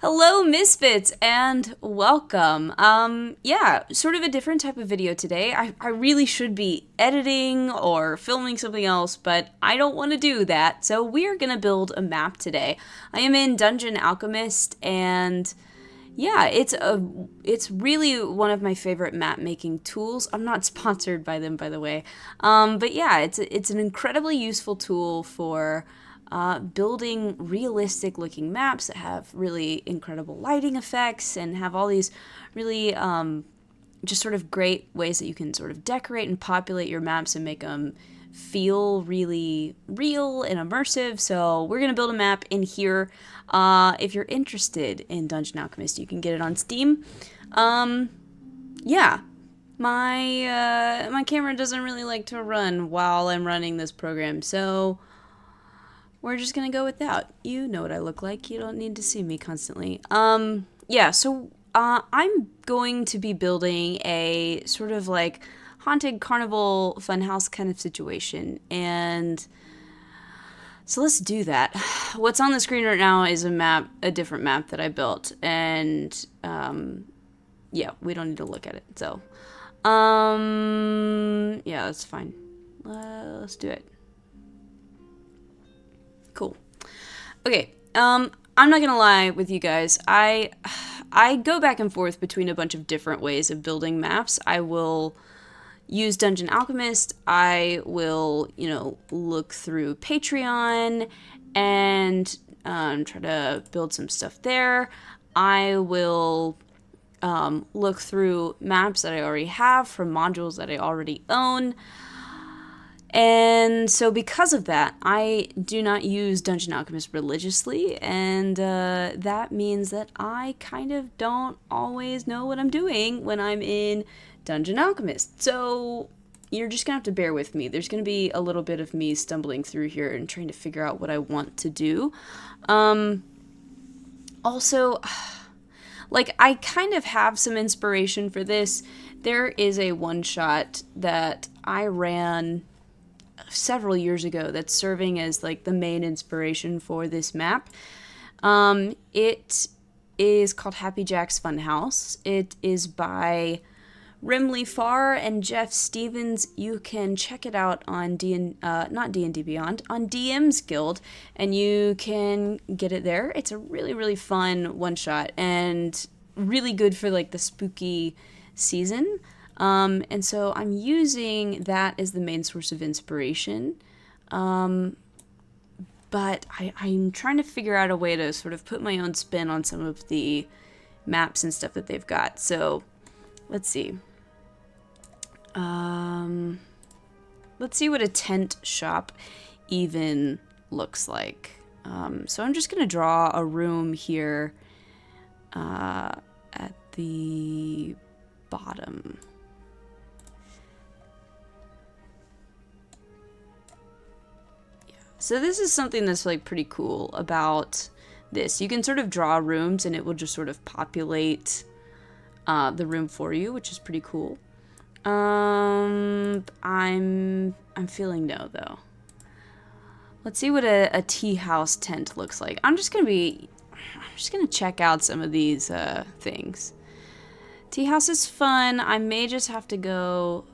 Hello, Misfits, and welcome. Yeah, sort of a different type of video today. I really should be editing or filming something else, but I don't want to do that, so we're gonna build a map today. I am in Dungeon Alchemist, and yeah, it's really one of my favorite map making tools. I'm not sponsored by them, by the way, but yeah, it's an incredibly useful tool for building realistic looking maps that have really incredible lighting effects and have all these really just sort of great ways that you can sort of decorate and populate your maps and make them feel really real and immersive. So we're going to build a map in here. If you're interested in Dungeon Alchemist, you can get it on Steam. Yeah, my camera doesn't really like to run while I'm running this program, so we're just gonna go with that. You know what I look like. You don't need to see me constantly. Yeah, so I'm going to be building a sort of like haunted carnival funhouse kind of situation. And so let's do that. What's on the screen right now is a different map that I built. And yeah, we don't need to look at it. So, yeah, that's fine. Let's do it. Cool. Okay, I'm not gonna lie with you guys. I go back and forth between a bunch of different ways of building maps. I will use Dungeon Alchemist. I will, look through Patreon and try to build some stuff there. I will look through maps that I already have from modules that I already own. And so because of that, I do not use Dungeon Alchemist religiously, and that means that I kind of don't always know what I'm doing when I'm in Dungeon Alchemist. So you're just going to have to bear with me. There's going to be a little bit of me stumbling through here and trying to figure out what I want to do. Also, like, I kind of have some inspiration for this. There is a one-shot that I ran several years ago that's serving as like the main inspiration for this map. It is called Happy Jack's Funhouse. It is by Rimley Farr and Jeff Stevens. You can check it out on not D&D Beyond, on DM's Guild, and you can get it there. It's a really, really fun one-shot and really good for like the spooky season. And so I'm using that as the main source of inspiration. But I'm trying to figure out a way to sort of put my own spin on some of the maps and stuff that they've got. So let's see. Let's see what a tent shop even looks like. So I'm just going to draw a room here at the bottom. So this is something that's like pretty cool about this. You can sort of draw rooms and it will just sort of populate the room for you, which is pretty cool. I'm feeling no though. Let's see what a tea house tent looks like. I'm just gonna check out some of these things. Tea house is fun. I may just have to go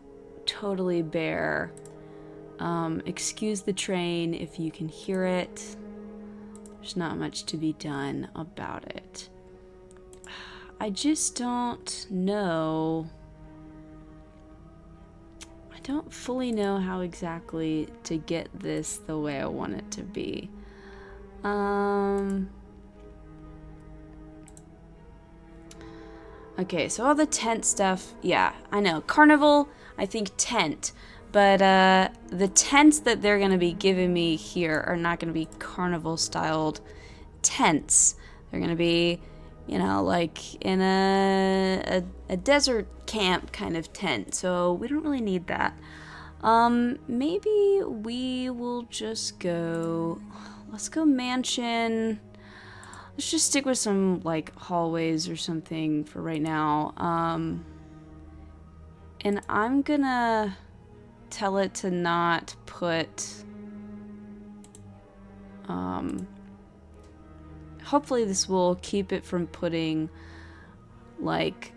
totally bare. Excuse the train if you can hear it. There's not much to be done about it. I just don't know. I don't fully know how exactly to get this the way I want it to be. Okay, so all the tent stuff, yeah, I know. Carnival, I think tent. But the tents that they're going to be giving me here are not going to be carnival-styled tents. They're going to be, like in a desert camp kind of tent. So we don't really need that. Maybe we will just go... Let's go mansion. Let's just stick with some, like, hallways or something for right now. And I'm gonna tell it to not put hopefully this will keep it from putting like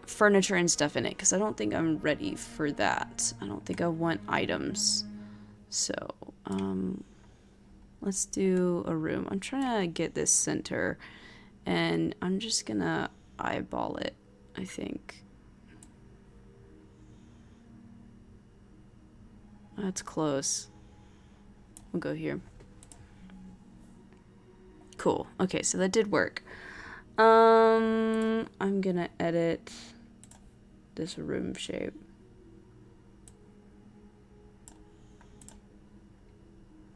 furniture and stuff in it, because I don't think I'm ready for that. I don't think I want items. So let's do a room. I'm trying to get this center, and I'm just gonna eyeball it, I think. That's close. We'll go here. Cool. Okay, so that did work. I'm gonna edit this room shape.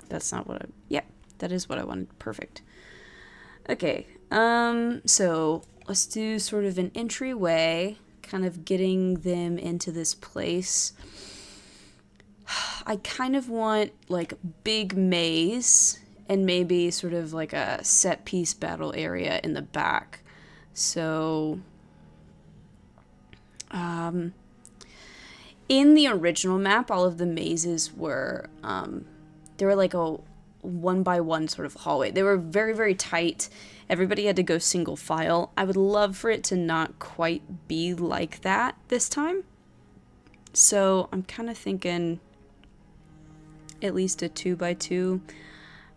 That's not what I... Yeah, that is what I wanted. Perfect. Okay, so let's do sort of an entryway, kind of getting them into this place. I kind of want like big maze and maybe sort of like a set piece battle area in the back. So in the original map, all of the mazes were they were like a 1-by-1 sort of hallway. They were very, very tight. Everybody had to go single file. I would love for it to not quite be like that this time. So I'm kind of thinking at least a 2-by-2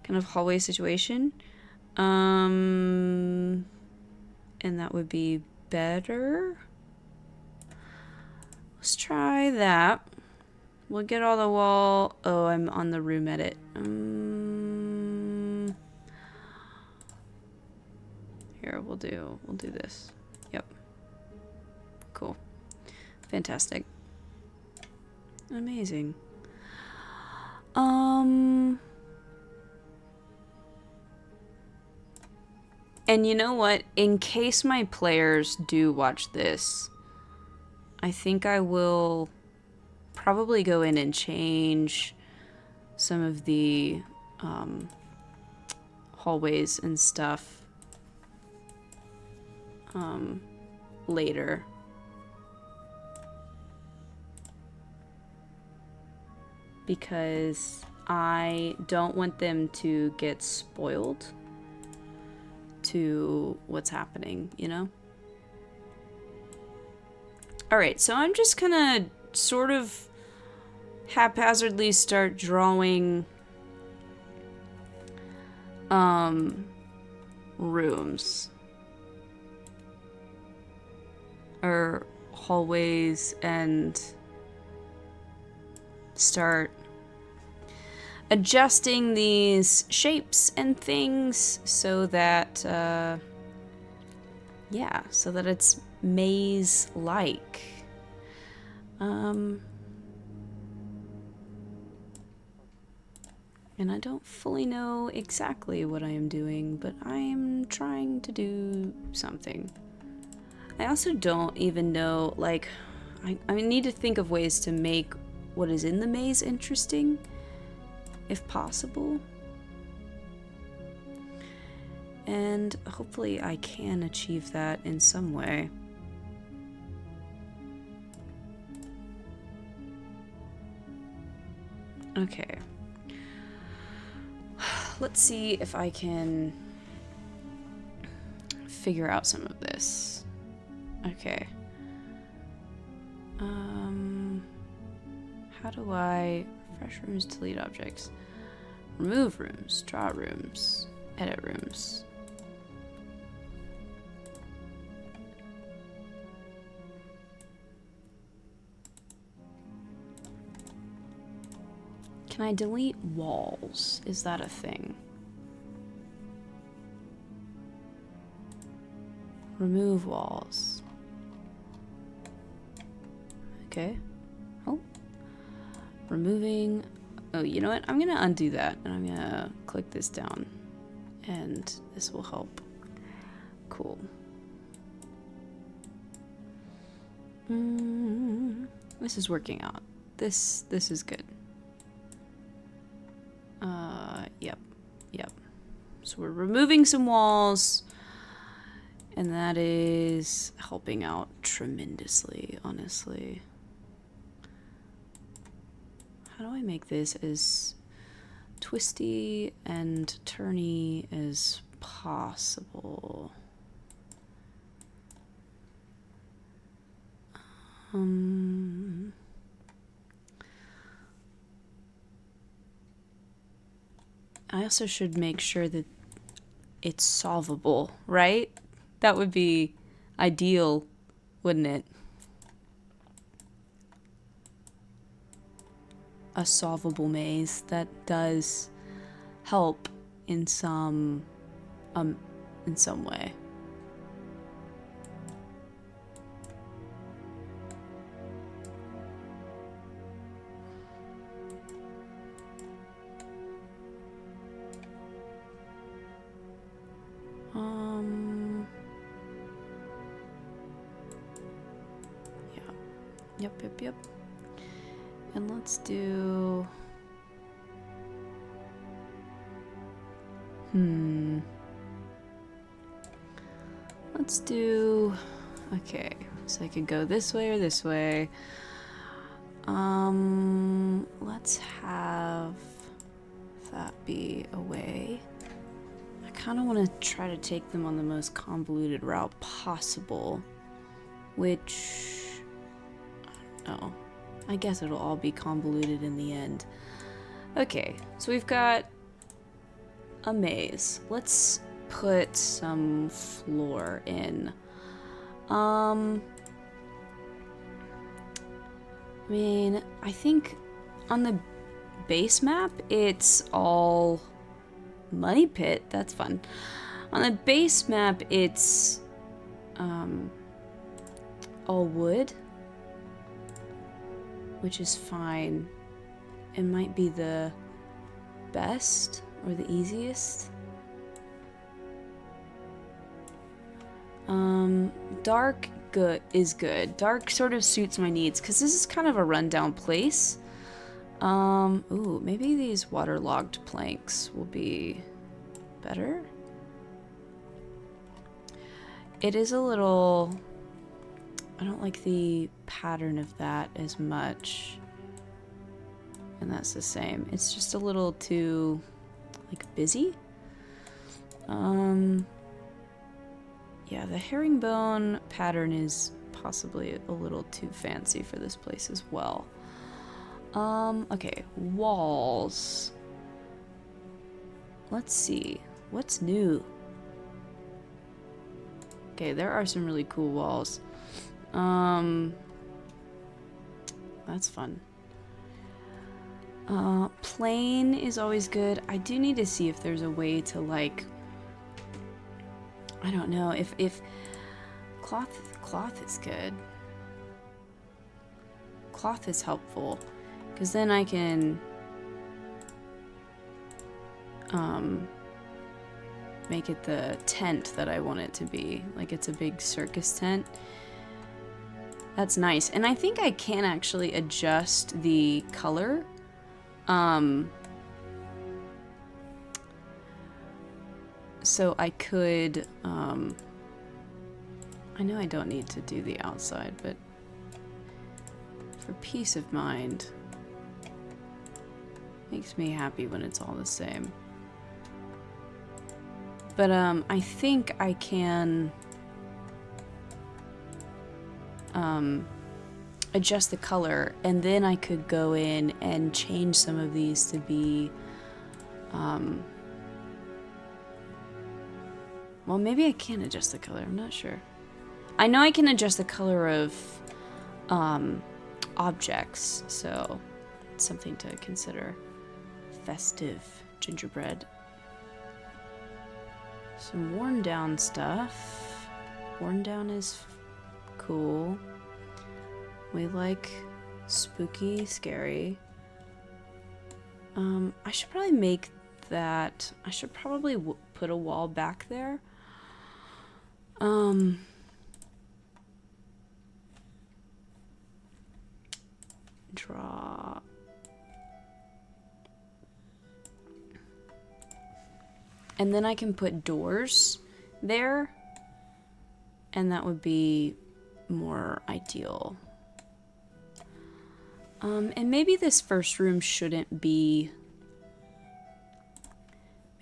kind of hallway situation. And that would be better. Let's try that. We'll get all the wall. Oh, I'm on the room edit. Here, we'll do this. Yep. Cool. Fantastic. Amazing. And you know what? In case my players do watch this, I think I will probably go in and change some of the hallways and stuff later. Because I don't want them to get spoiled to what's happening, you know? Alright, so I'm just gonna sort of haphazardly start drawing rooms or hallways and start adjusting these shapes and things so that yeah, so that it's maze-like. And I don't fully know exactly what I am doing, but I am trying to do something. I also don't even know, like, I need to think of ways to make what is in the maze interesting, if possible. And hopefully I can achieve that in some way. Okay. Let's see if I can figure out some of this. Okay. How do I... Fresh rooms, delete objects. Remove rooms, draw rooms, edit rooms. Can I delete walls? Is that a thing? Remove walls. Okay. Oh. Removing. Oh, you know what? I'm gonna undo that and I'm gonna click this down. And this will help. Cool. This is working out. This is good. Yep. So we're removing some walls, and that is helping out tremendously, honestly. How do I make this as twisty and turny as possible. I also should make sure that it's solvable, right? That would be ideal, wouldn't it? A solvable maze that does help in some way. Yeah. Yep. And let's do... Let's do... Okay, so I could go this way or this way. Let's have that be a way. I kind of want to try to take them on the most convoluted route possible, which... Oh, I guess it'll all be convoluted in the end. Okay, so we've got a maze. Let's put some floor in. I mean, I think on the base map it's all money pit. That's fun. On the base map it's all wood, which is fine. It might be the best or the easiest. Dark is good. Dark sort of suits my needs because this is kind of a rundown place. Ooh, maybe these waterlogged planks will be better. It is a little... I don't like the pattern of that as much. And that's the same. It's just a little too, like, busy. Yeah, the herringbone pattern is possibly a little too fancy for this place as well. Okay, walls. Let's see. What's new? Okay, there are some really cool walls. That's fun. Plain is always good. I do need to see if there's a way to, like, I don't know, if cloth is good. Cloth is helpful because then I can make it the tent that I want it to be. Like, it's a big circus tent. That's nice. And I think I can actually adjust the color. So I could, I know I don't need to do the outside, but for peace of mind, makes me happy when it's all the same. But, I think I can, adjust the color, and then I could go in and change some of these to be, well, maybe I can adjust the color, I'm not sure. I know I can adjust the color of, objects, so it's something to consider. Festive gingerbread. Some worn down stuff. Worn down is cool. We like spooky, scary. I should probably make that. I should probably put a wall back there. Draw. And then I can put doors there, and that would be more ideal. And maybe this first room shouldn't be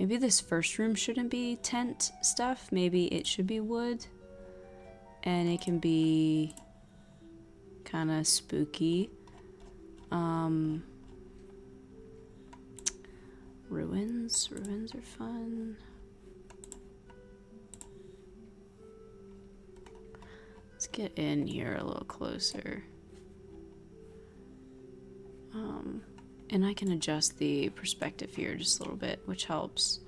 Maybe this first room shouldn't be tent stuff. Maybe it should be wood. And it can be kind of spooky. Ruins. Ruins are fun. Let's get in here a little closer. And I can adjust the perspective here just a little bit, which helps.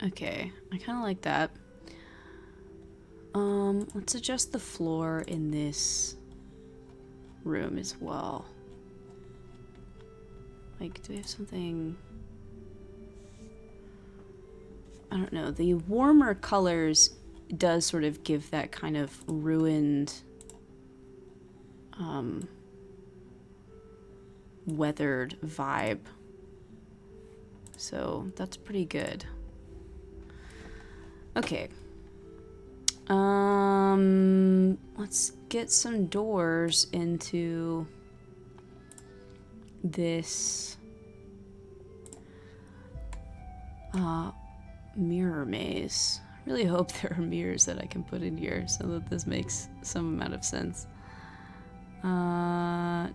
Okay, I kind of like that. Let's adjust the floor in this room as well. Like, do we have something? I don't know. The warmer colors does sort of give that kind of ruined, weathered vibe. So that's pretty good. Okay. Let's get some doors into this mirror maze. I really hope there are mirrors that I can put in here so that this makes some amount of sense.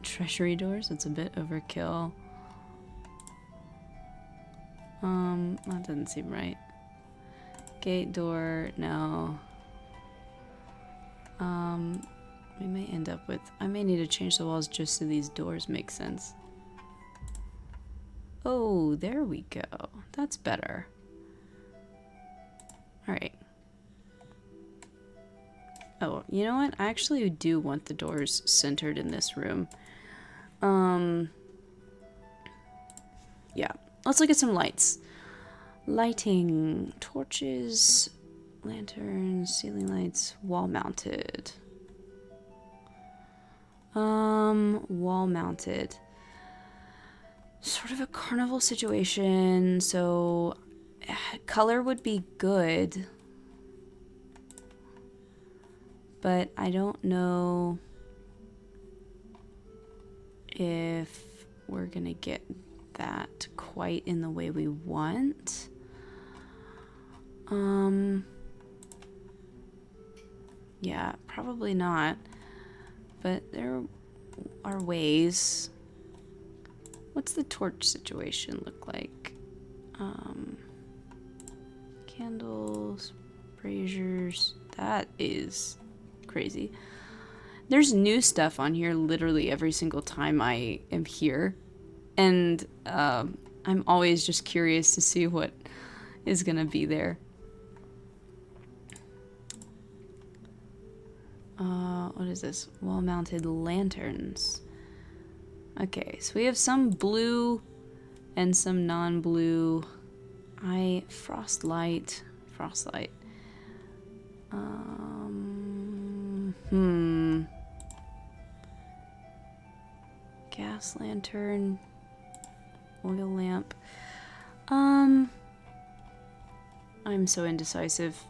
Treasury doors, that's a bit overkill. That doesn't seem right. Gate door, no. We may end up with, I may need to change the walls just so these doors make sense. Oh, there we go. That's better. Alright. Oh, you know what? I actually do want the doors centered in this room. Yeah. Let's look at some lights. Lighting. Torches. Lanterns. Ceiling lights. Wall mounted. Wall mounted. Sort of a carnival situation, so color would be good. But I don't know if we're gonna get that quite in the way we want. Yeah, probably not. But there are ways. What's the torch situation look like? Candles, braziers. That is crazy. There's new stuff on here literally every single time I am here. And I'm always just curious to see what is gonna be there. What is this? Wall-mounted lanterns. Okay, so we have some blue and some non-blue. Frostlight. Gas lantern. Oil lamp. I'm so indecisive.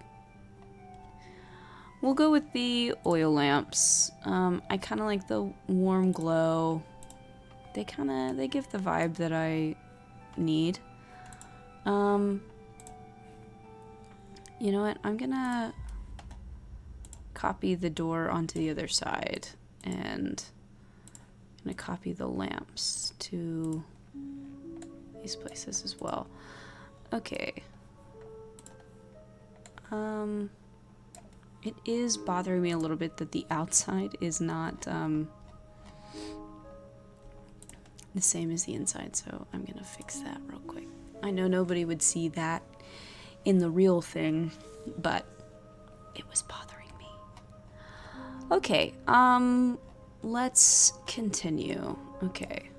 We'll go with the oil lamps. I kind of like the warm glow. They give the vibe that I need. You know what? I'm gonna copy the door onto the other side, and I'm gonna copy the lamps to these places as well. Okay. It is bothering me a little bit that the outside is not the same as the inside, so I'm gonna fix that real quick. I know nobody would see that in the real thing, but it was bothering me. Okay, let's continue. Okay.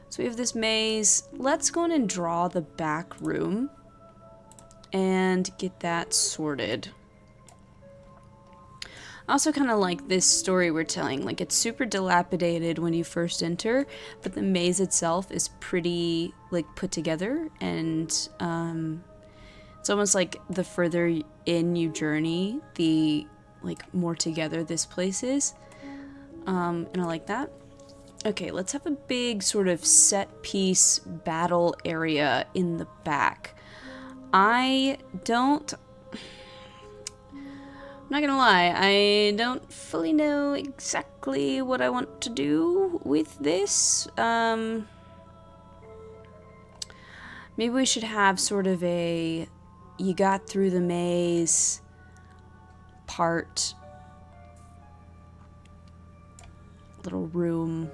So we have this maze. Let's go in and draw the back room and get that sorted. I also kind of like this story we're telling. Like, it's super dilapidated when you first enter, but the maze itself is pretty, like, put together, and it's almost like the further in you journey, the, like, more together this place is. And I like that. Okay, let's have a big sort of set piece battle area in the back. I'm not gonna lie, I don't fully know exactly what I want to do with this. Maybe we should have sort of a you got through the maze part, little room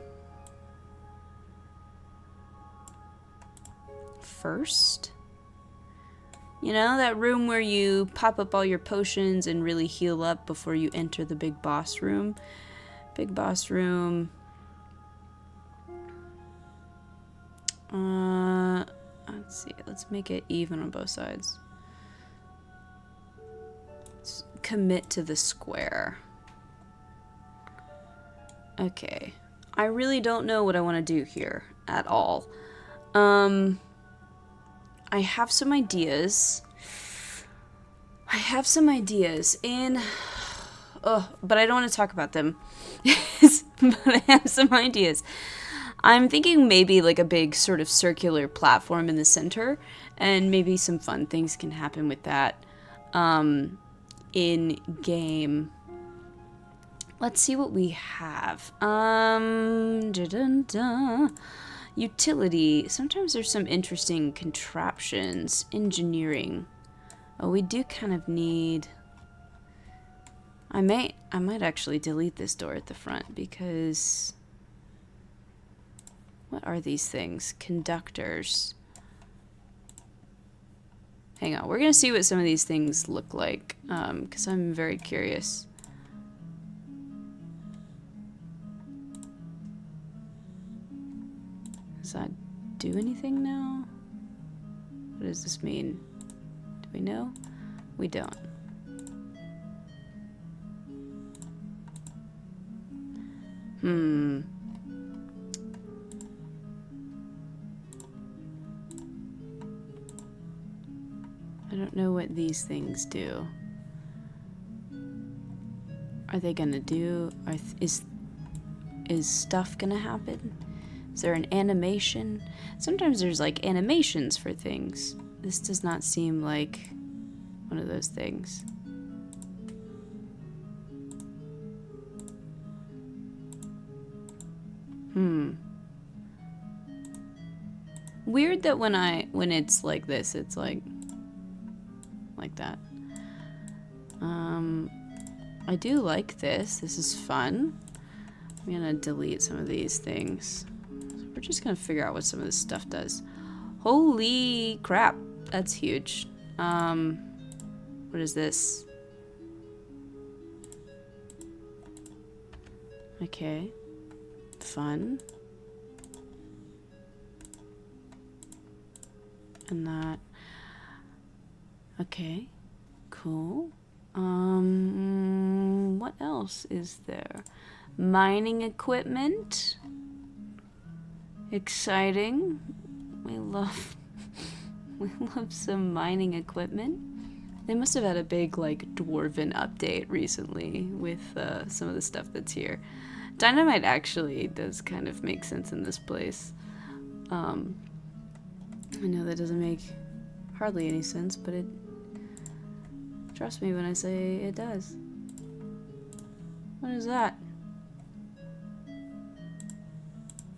first. You know, that room where you pop up all your potions and really heal up before you enter the big boss room. Big boss room. Let's see. Let's make it even on both sides. Let's commit to the square. Okay. I really don't know what I want to do here at all. I have some ideas. And but I don't want to talk about them. But I have some ideas. I'm thinking maybe like a big sort of circular platform in the center, and maybe some fun things can happen with that in game. Let's see what we have. Utility. Sometimes there's some interesting contraptions. Engineering. Oh, we do kind of need... I might actually delete this door at the front because... What are these things? Conductors. Hang on, we're gonna see what some of these things look like, because I'm very curious. Does that do anything now? What does this mean? Do we know? We don't. I don't know what these things do. Are they gonna do... is stuff gonna happen? Is there an animation? Sometimes there's like animations for things. This does not seem like one of those things. Weird that when it's like this, it's like that. I do like this. This is fun. I'm gonna delete some of these things. So we're just gonna figure out what some of this stuff does. Holy crap, that's huge. What is this? Okay, fun. And that. Okay, cool. What else is there? Mining equipment. Exciting. We love some mining equipment. They must have had a big like dwarven update recently with some of the stuff that's here. Dynamite actually does kind of make sense in this place. I know that doesn't make hardly any sense, but it... Trust me when I say it does. What is that?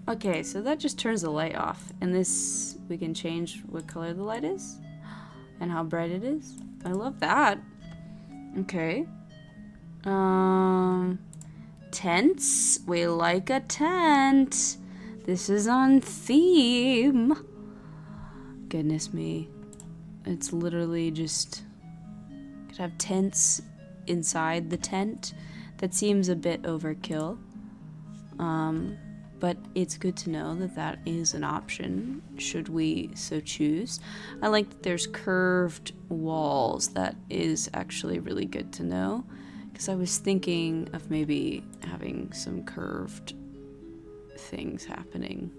Okay, so that just turns the light off. And this, we can change what color the light is. And how bright it is. I love that. Okay. Tents. We like a tent. This is on theme. Goodness me. It's literally just... Could have tents inside the tent. That seems a bit overkill. But it's good to know that that is an option, should we so choose. I like that there's curved walls. That is actually really good to know. Because I was thinking of maybe having some curved things happening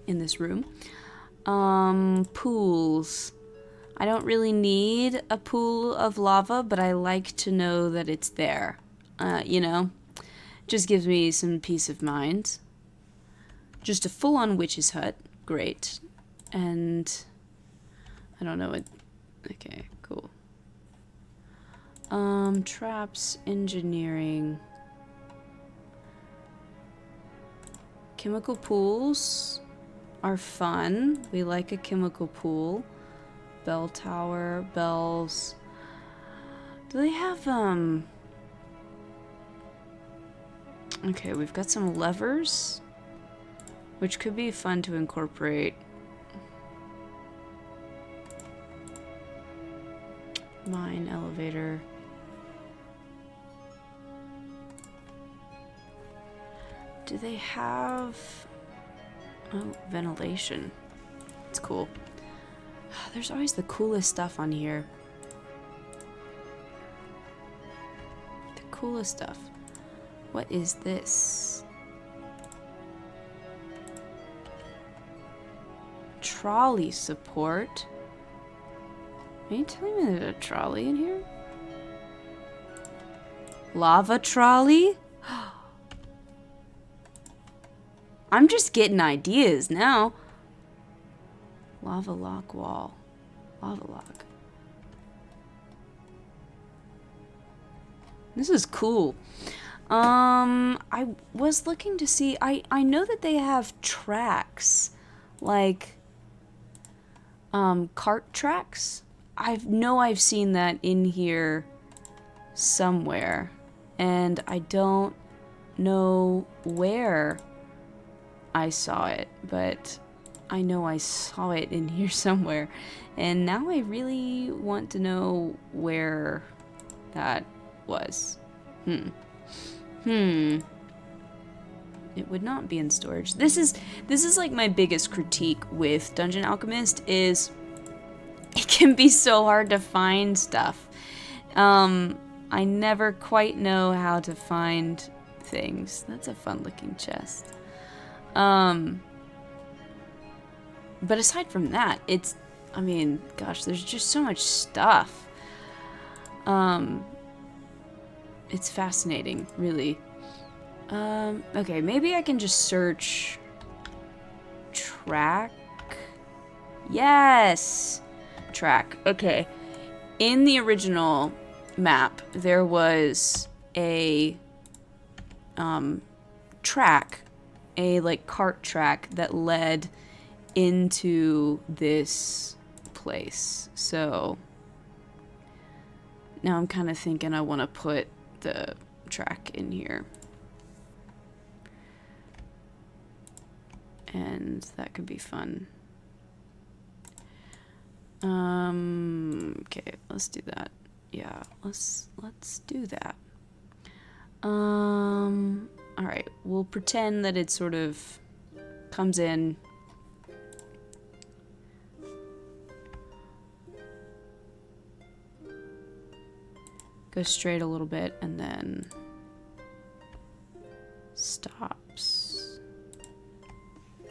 in this room. Pools. I don't really need a pool of lava, but I like to know that it's there. You know? Just gives me some peace of mind. Just a full-on witch's hut. Great. And I don't know what... Okay, cool. Traps, engineering. Chemical pools are fun. We like a chemical pool. Bell tower, bells. Do they have, Okay, we've got some levers, which could be fun to incorporate. Mine, elevator. Do they have... Oh, ventilation. It's cool. There's always the coolest stuff on here. The coolest stuff. What is this? Trolley support. Are you telling me there's a trolley in here? Lava trolley? I'm just getting ideas now. Lava lock wall. Lava lock. This is cool. I was looking to see, I know that they have tracks, like, cart tracks. I've seen that in here somewhere, and I don't know where I saw it, but I know I saw it in here somewhere, and now I really want to know where that was. It would not be in storage. This is like my biggest critique with Dungeon Alchemist is it can be so hard to find stuff. I never quite know how to find things. That's a fun looking chest. But aside from that, I mean, gosh, there's just so much stuff. It's fascinating, really. Okay, maybe I can just search track. Yes! Track. Okay. In the original map, there was a track, a like cart track that led into this place. So now I'm kind of thinking I want to put the track in here. And that could be fun. Okay, let's do that. Yeah, let's do that. Alright, we'll pretend that it sort of comes in. Goes straight a little bit and then stops.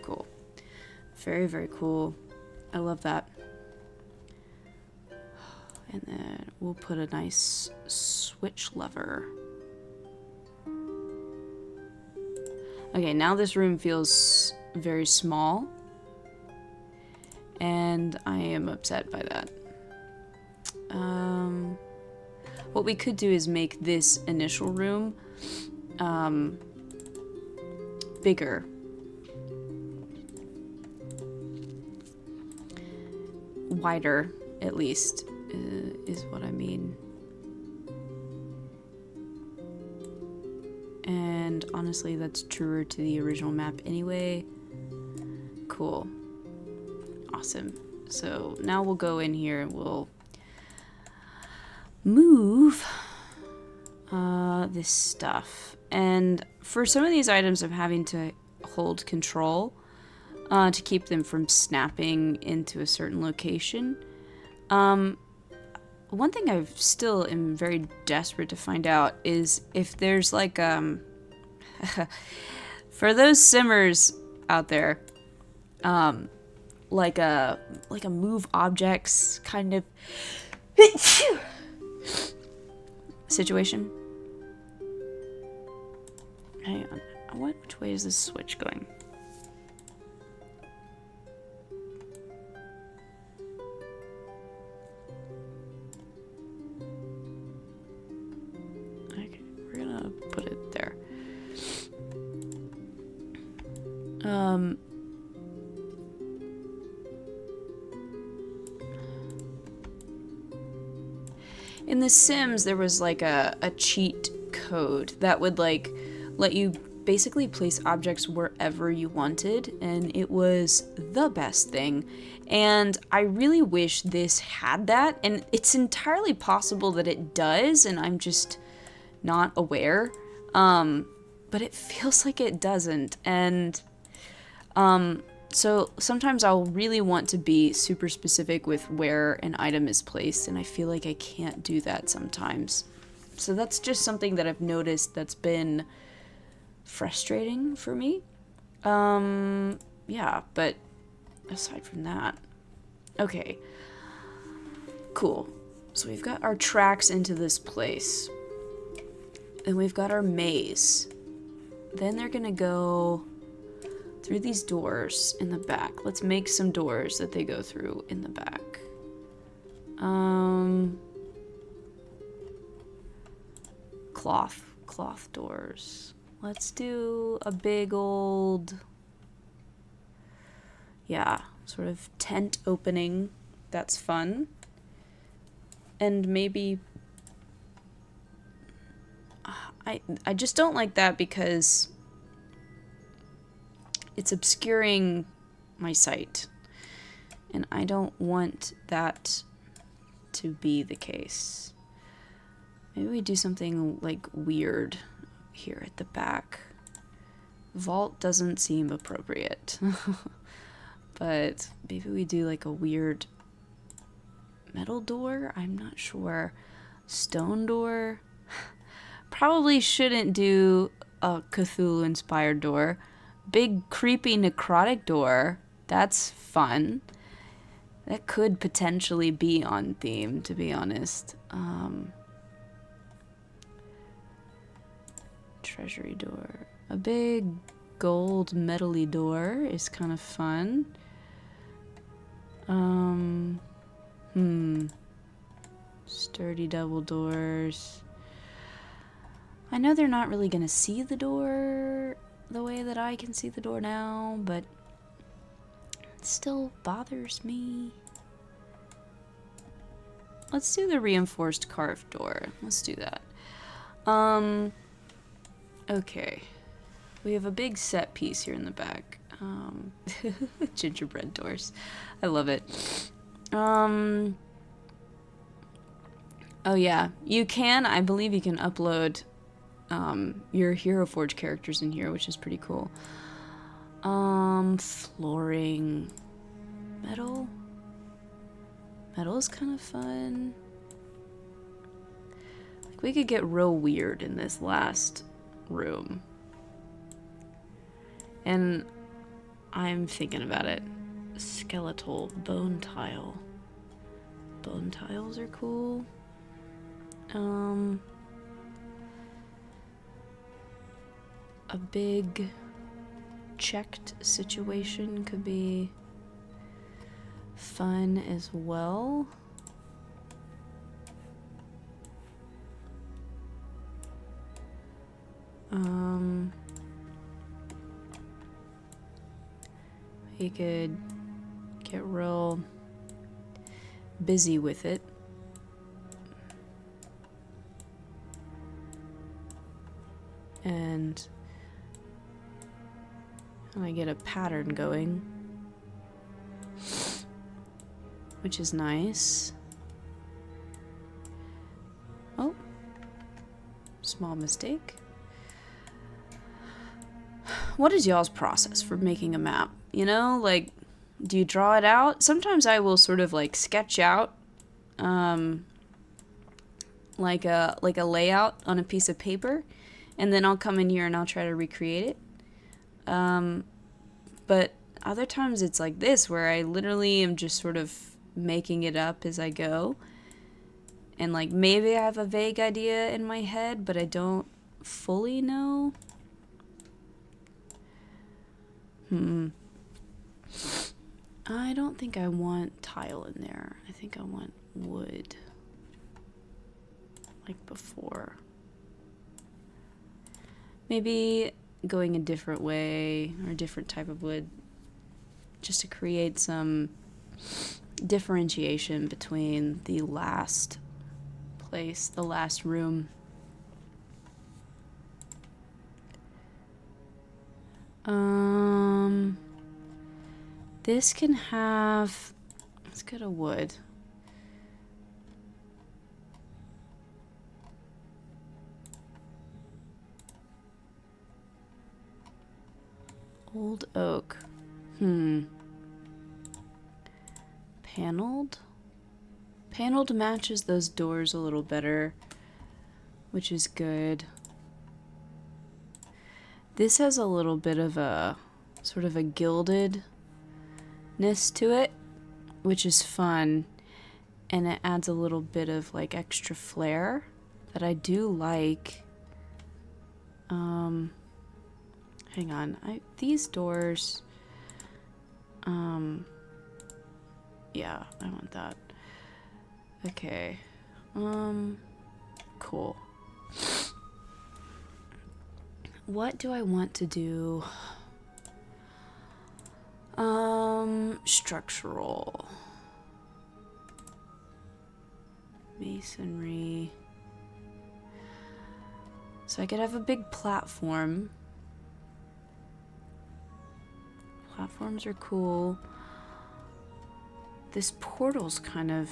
Cool. Very, very cool. I love that. And then we'll put a nice switch lever. Okay, now this room feels very small. And I am upset by that. What we could do is make this initial room bigger. Wider, at least, is what I mean. And honestly, that's truer to the original map anyway. Cool. Awesome. So now we'll go in here and we'll move this stuff. And for some of these items, I'm having to hold control to keep them from snapping into a certain location. One thing I still am very desperate to find out is if there's like for those simmers out there, like a move objects kind of situation. Hang on, which way is this switch going? In The Sims, there was like a cheat code that would like let you basically place objects wherever you wanted, and it was the best thing. And I really wish this had that, and it's entirely possible that it does, and I'm just not aware. But it feels like it doesn't, and so sometimes I'll really want to be super specific with where an item is placed, and I feel like I can't do that sometimes. So that's just something that I've noticed that's been frustrating for me. Yeah, but aside from that, okay, cool. So we've got our tracks into this place, and we've got our maze. Then they're gonna go through these doors in the back. Let's make some doors that they go through in the back. Cloth doors. Let's do a big old, yeah, sort of tent opening. That's fun. And maybe, I just don't like that because it's obscuring my sight, and I don't want that to be the case. Maybe we do something like weird here at the back. Vault doesn't seem appropriate, but maybe we do like a weird metal door? I'm not sure. Stone door? Probably shouldn't do a Cthulhu-inspired door. Big, creepy, necrotic door. That's fun. That could potentially be on theme, to be honest. Treasury door. A big, gold, metal-y door is kind of fun. Sturdy double doors. I know they're not really gonna see the door the way that I can see the door now, but it still bothers me. Let's do the reinforced carved door. Let's do that. Okay. We have a big set piece here in the back. Gingerbread doors. I love it. Oh yeah, you can, I believe you can upload your Hero Forge characters in here, which is pretty cool. Flooring. Metal? Metal is kind of fun. Like, we could get real weird in this last room. And I'm thinking about it. Skeletal bone tile. Bone tiles are cool. A big checked situation could be fun as well. You could get real busy with it. And I get a pattern going, which is nice. Oh, small mistake. What is y'all's process for making a map? You know, like, do you draw it out? Sometimes I will sort of like sketch out like a layout on a piece of paper, and then I'll come in here and I'll try to recreate it. But other times it's like this, where I literally am just sort of making it up as I go. And like, maybe I have a vague idea in my head, but I don't fully know. I don't think I want tile in there. I think I want wood. Like before. Maybe going a different way or a different type of wood just to create some differentiation between the last place, the last room. This can have, let's go to wood. Old oak. Paneled? Paneled matches those doors a little better, which is good. This has a little bit of a sort of a gildedness to it, which is fun, and it adds a little bit of like extra flair that I do like. Hang on, these doors, yeah, I want that. Okay, cool. What do I want to do? Structural. Masonry. So I could have a big platform. Platforms are cool. This portal's kind of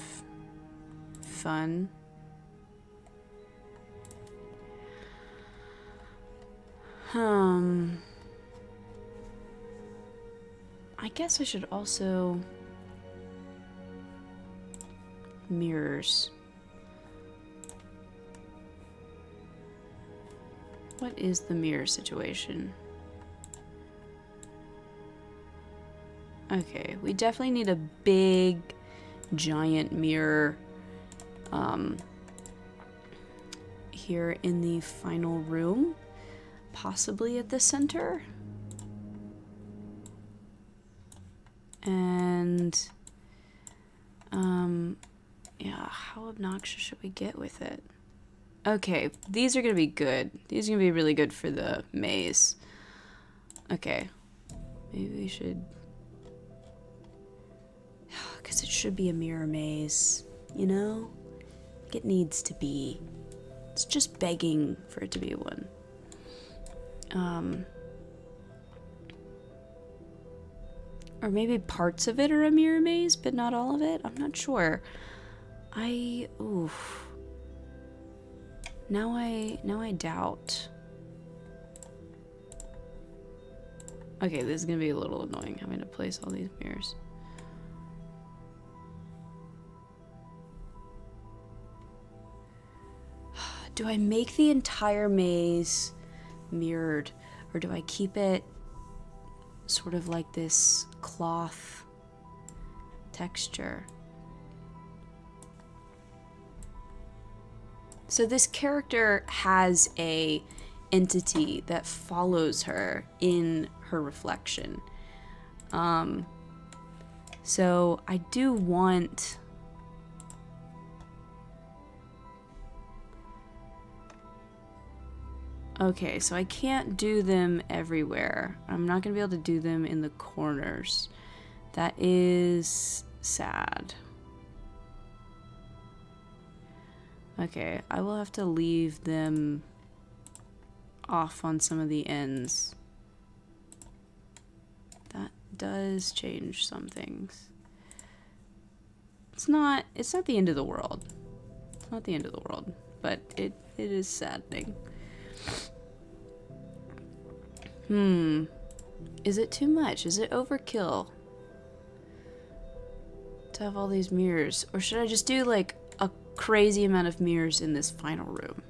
fun. I guess I should also... mirrors. What is the mirror situation? Okay, we definitely need a big, giant mirror here in the final room, possibly at the center. And, yeah, how obnoxious should we get with it? Okay, these are gonna be good. These are gonna be really good for the maze. Okay, maybe we should... because it should be a mirror maze, you know? It needs to be. It's just begging for it to be one. Or maybe parts of it are a mirror maze, but not all of it? I'm not sure. Oof. Now I doubt. Okay, this is gonna be a little annoying having to place all these mirrors. Do I make the entire maze mirrored, or do I keep it sort of like this cloth texture? So this character has a entity that follows her in her reflection. So I do want... Okay, so I can't do them everywhere. I'm not gonna be able to do them in the corners. That is sad. Okay, I will have to leave them off on some of the ends. That does change some things. It's not the end of the world. It's not the end of the world, but it is saddening. Is it too much? Is it overkill to have all these mirrors? Or should I just do like a crazy amount of mirrors in this final room?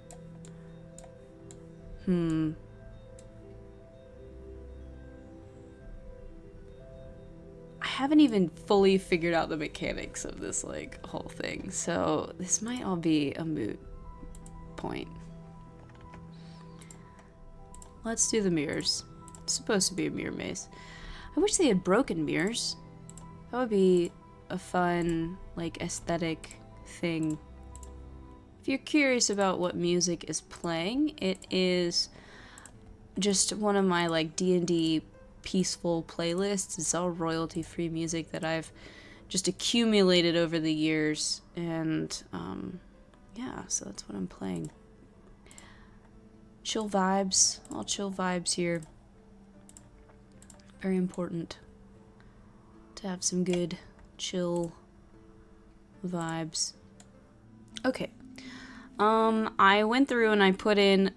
I haven't even fully figured out the mechanics of this like whole thing, so this might all be a moot point. Let's do the mirrors. It's supposed to be a mirror maze. I wish they had broken mirrors. That would be a fun, like, aesthetic thing. If you're curious about what music is playing, it is just one of my like D&D peaceful playlists. It's all royalty-free music that I've just accumulated over the years, and yeah, so that's what I'm playing. Chill vibes, all chill vibes here. Very important to have some good chill vibes. Okay, I went through and I put in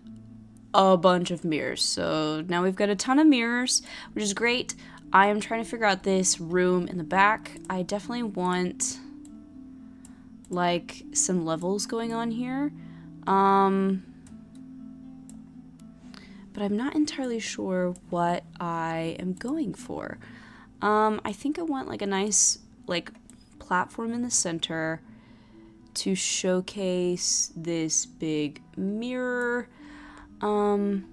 a bunch of mirrors, so now we've got a ton of mirrors, which is great. I am trying to figure out this room in the back. I definitely want like some levels going on here, but I'm not entirely sure what I am going for. I think I want like a nice like platform in the center to showcase this big mirror. And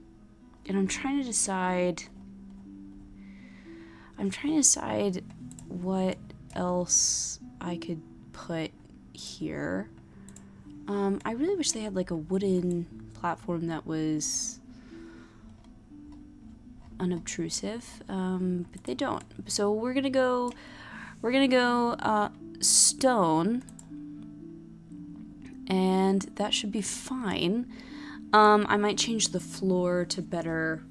I'm trying to decide what else I could put here. I really wish they had like a wooden platform that was unobtrusive, but they don't. So we're gonna go stone, and that should be fine. I might change the floor to better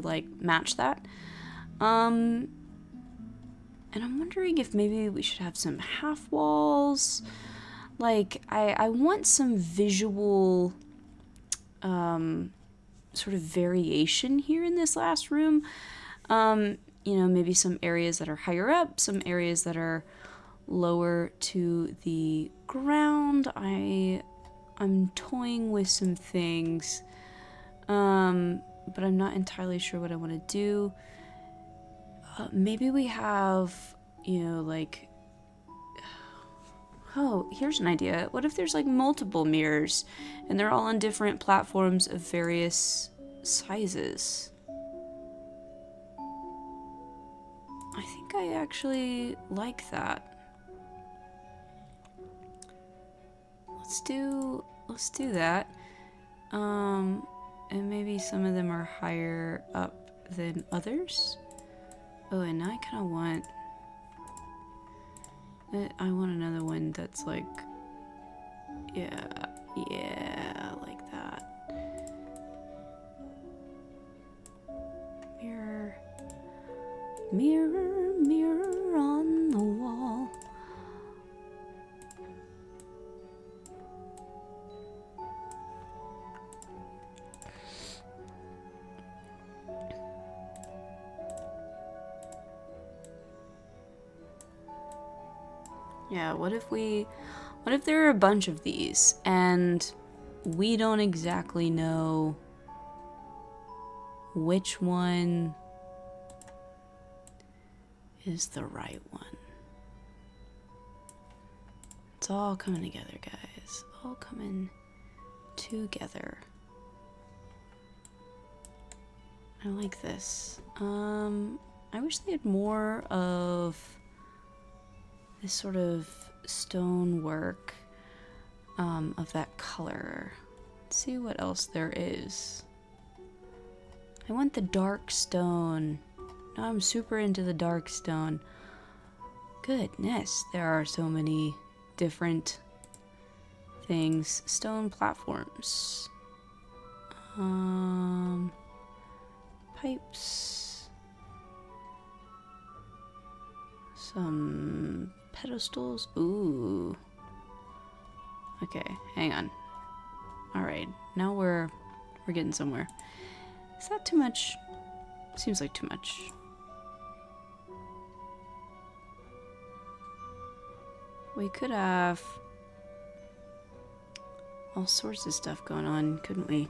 like match that. And I'm wondering if maybe we should have some half walls. Like I want some visual sort of variation here in this last room. You know, maybe some areas that are higher up, some areas that are lower to the ground. I'm toying with some things, but I'm not entirely sure what I want to do. Maybe we have, you know, like, oh, here's an idea. What if there's like multiple mirrors and they're all on different platforms of various sizes? I think I actually like that. Let's do that. And maybe some of them are higher up than others. Oh, and now I kind of want... I want another one that's like... Yeah, like that. Mirror. Mirror, mirror on the wall. Yeah, what if there are a bunch of these and we don't exactly know which one is the right one? It's all coming together, guys. All coming together. I like this. I wish they had more of this sort of stonework of that color. Let's see what else there is. I want the dark stone. Now I'm super into the dark stone. Goodness, there are so many different things. Stone platforms. Pipes. Some pedestals. Ooh. Okay, hang on. Alright, now we're getting somewhere. Is that too much? Seems like too much. We could have all sorts of stuff going on, couldn't we?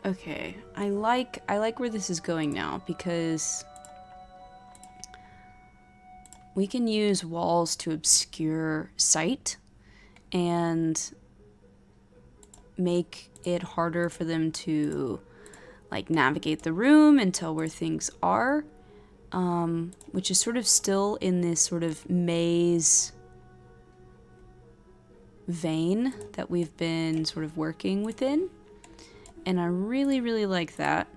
Okay, I like where this is going now, because we can use walls to obscure sight and make it harder for them to like navigate the room and tell where things are, which is sort of still in this sort of maze vein that we've been sort of working within. And I really, really like that.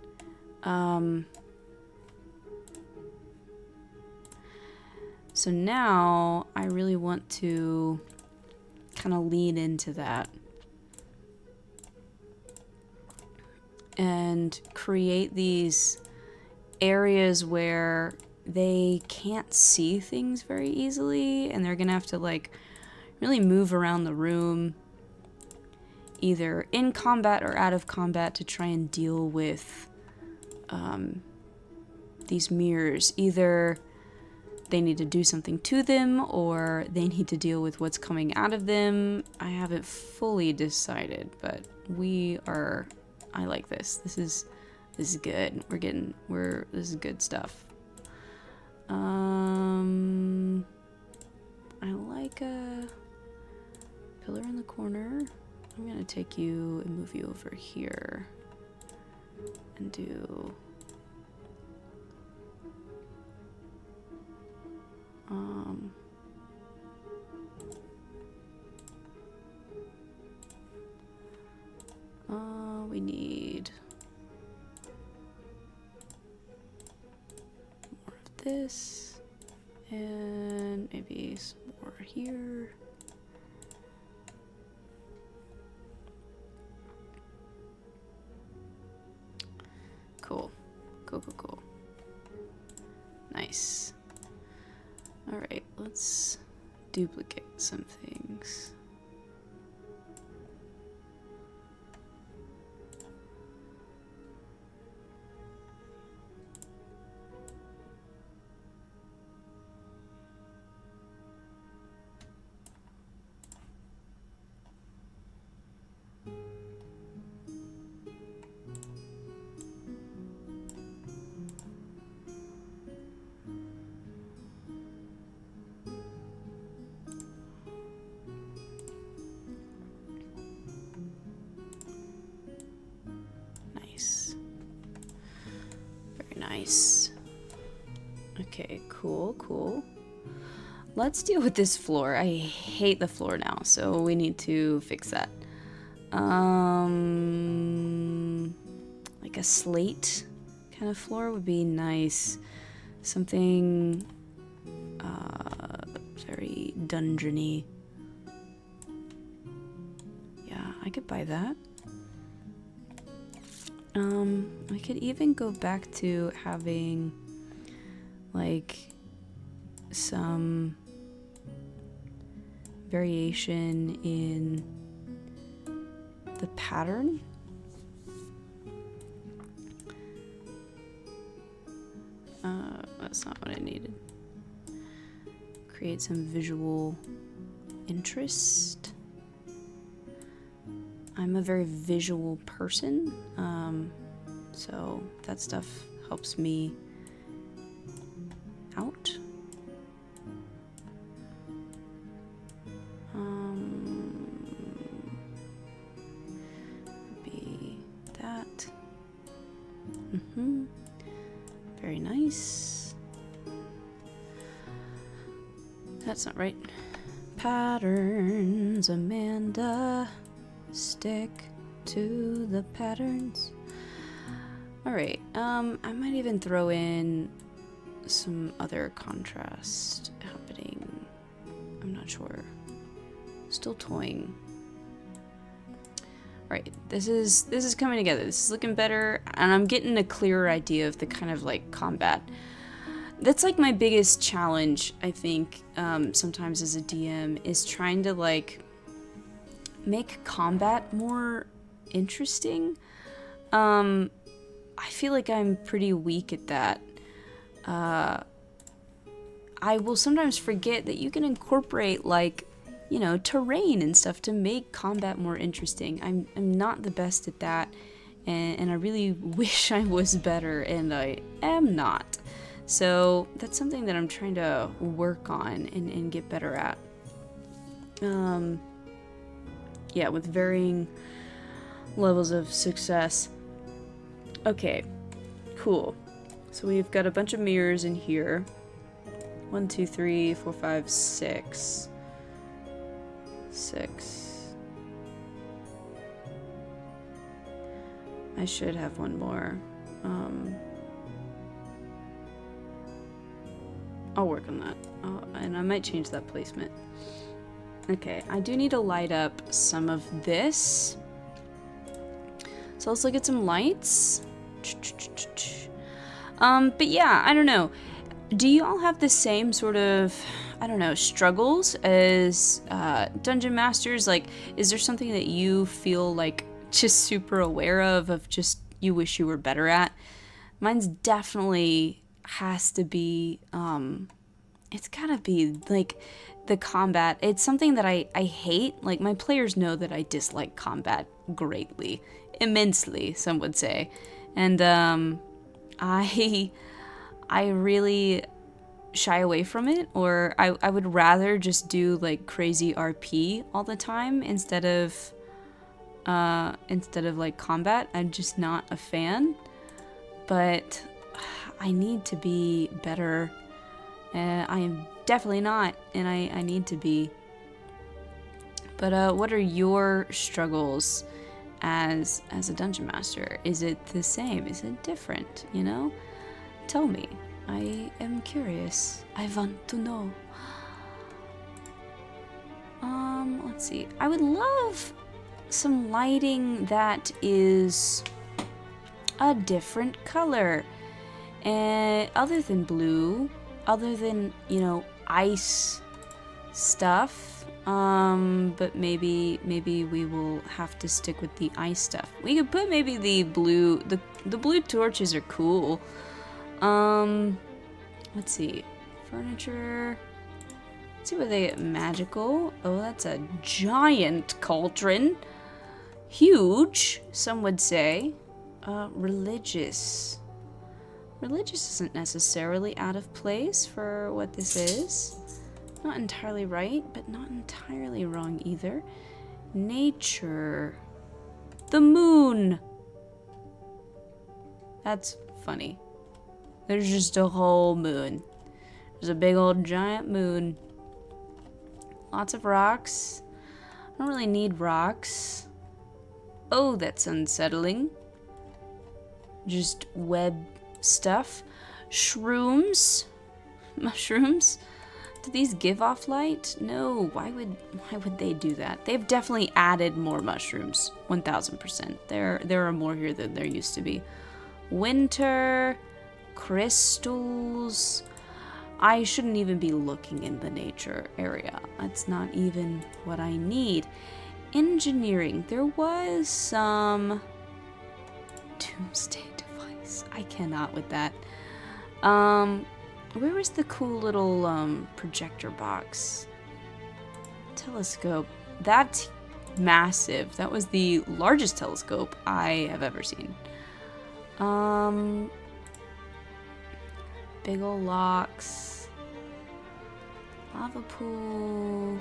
So now I really want to kind of lean into that and create these areas where they can't see things very easily, and they're gonna have to like really move around the room, either in combat or out of combat, to try and deal with these mirrors. Either they need to do something to them, or they need to deal with what's coming out of them. I haven't fully decided, but I like this. This is good. This is good stuff. I like a pillar in the corner. I'm gonna take you and move you over here and do we need more of this and maybe some more here. Cool. Cool. Nice. Alright, let's duplicate some things. Nice. Okay, cool. Let's deal with this floor. I hate the floor now, so we need to fix that. Like a slate kind of floor would be nice. Something very dungeony. Yeah, I could buy that. I could even go back to having like some variation in the pattern. That's not what I needed. Create some visual interest. I'm a very visual person, so that stuff helps me out. Be that. Very nice. That's not right. Patterns, Amanda. Stick to the patterns. Alright, I might even throw in some other contrast happening. I'm not sure. Still toying. Alright, this is coming together. This is looking better, and I'm getting a clearer idea of the kind of like combat. That's like my biggest challenge, I think, sometimes as a DM, is trying to like make combat more interesting. I feel like I'm pretty weak at that. I will sometimes forget that you can incorporate like, you know, terrain and stuff to make combat more interesting. I'm not the best at that, and I really wish I was better, and I am not. So that's something that I'm trying to work on and get better at. Yeah, with varying levels of success. Okay, cool. So we've got a bunch of mirrors in here. 1, 2, 3, 4, 5, 6. 6. I should have one more. I'll work on that. And I might change that placement. Okay, I do need to light up some of this. So let's look at some lights. But yeah, I don't know. Do you all have the same sort of, I don't know, struggles as dungeon masters? Like, is there something that you feel like just super aware of just you wish you were better at? Mine's definitely has to be, it's gotta be like the combat. It's something that I hate. Like, my players know that I dislike combat greatly, immensely, some would say. And I really shy away from it, or I would rather just do like crazy RP all the time instead of like combat. I'm just not a fan, but I need to be better. I am definitely not, and I need to be. But what are your struggles as a dungeon master? Is it the same? Is it different? You know, tell me. I am curious. I want to know. Let's see. I would love some lighting that is a different color, and other than blue, other than, you know, ice stuff. But maybe we will have to stick with the ice stuff. We could put maybe the blue. The blue torches are cool. Let's see. Furniture. Let's see what they get. Magical. Oh, that's a giant cauldron. Huge, some would say. Religious. Religious isn't necessarily out of place for what this is. Not entirely right, but not entirely wrong either. Nature. The moon. That's funny. There's just a whole moon. There's a big old giant moon. Lots of rocks. I don't really need rocks. Oh, that's unsettling. Just web stuff. Shrooms. Mushrooms. Do these give off light? No. Why would they do that? They've definitely added more mushrooms. 1000%. There are more here than there used to be. Winter. Crystals. I shouldn't even be looking in the nature area. That's not even what I need. Engineering. There was some doomsday device. I cannot with that. Where was the cool little projector box? Telescope. That's massive. That was the largest telescope I have ever seen. Big ol' locks. Lava pool.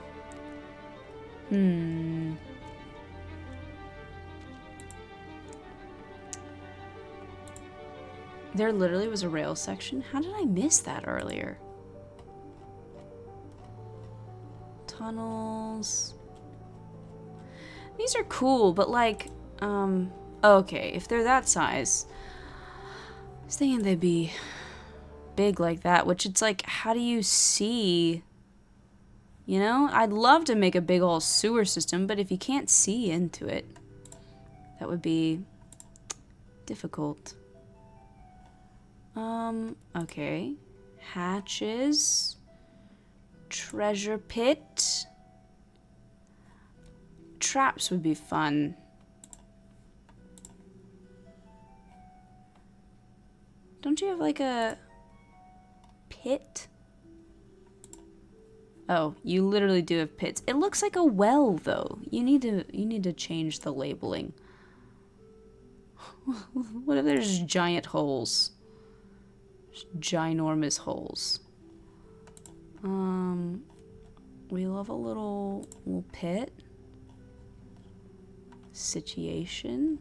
There literally was a rail section. How did I miss that earlier? Tunnels. These are cool, but like, okay, if they're that size, I was thinking they'd be big like that, which it's like, how do you see? You know, I'd love to make a big old sewer system, but if you can't see into it, that would be difficult. Okay. Hatches. Treasure pit. Traps would be fun. Don't you have like a pit? Oh, you literally do have pits. It looks like a well though. You need to change the labeling. What if there's giant holes? Just ginormous holes. We love a little pit. Situation.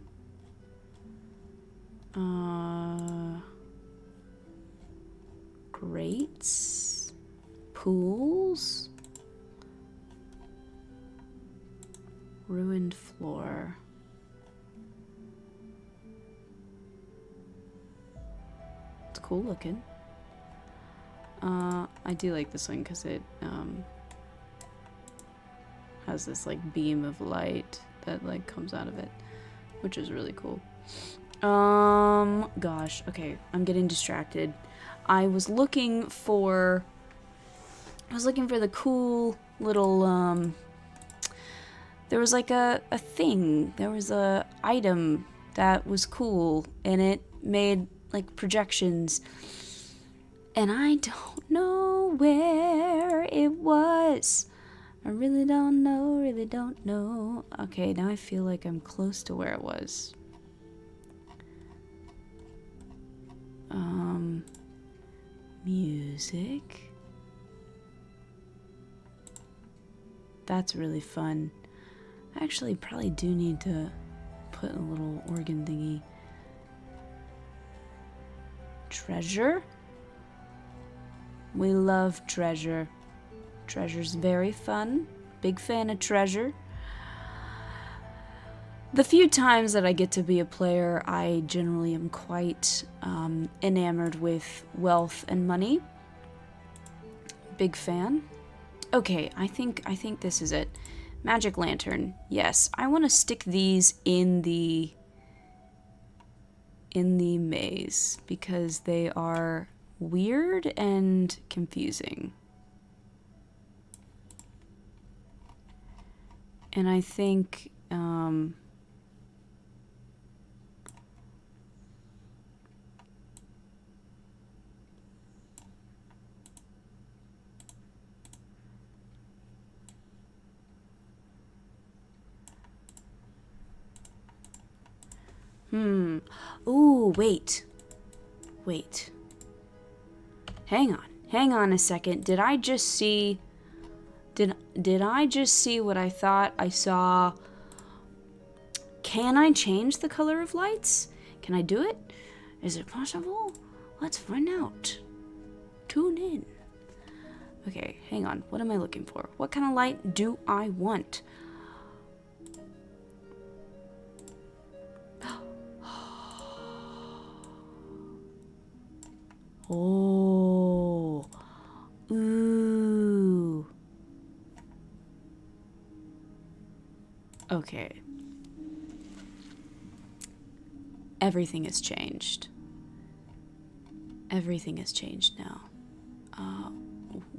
Grates. Pools. Ruined floor. It's cool looking. I do like this one because it has this like beam of light that like comes out of it, which is really cool. Gosh, okay, I'm getting distracted. I was looking for the cool little there was like a thing. There was a item that was cool and it made like projections. And I don't know where it was. I really don't know. Okay, now I feel like I'm close to where it was. Music. That's really fun. I actually probably do need to put a little organ thingy. Treasure. We love treasure. Treasure's very fun. Big fan of treasure. The few times that I get to be a player, I generally am quite enamored with wealth and money. Big fan. Okay, I think this is it. Magic lantern. Yes, I want to stick these in the maze because they are weird and confusing. And I think ooh, wait. Hang on a second. Did I just see what I thought I saw? Can I change the color of lights? Can I do it? Is it possible? Let's find out. Tune in. Okay, hang on. What am I looking for? What kind of light do I want? Oh. Ooh. Okay. Everything has changed. Everything has changed now.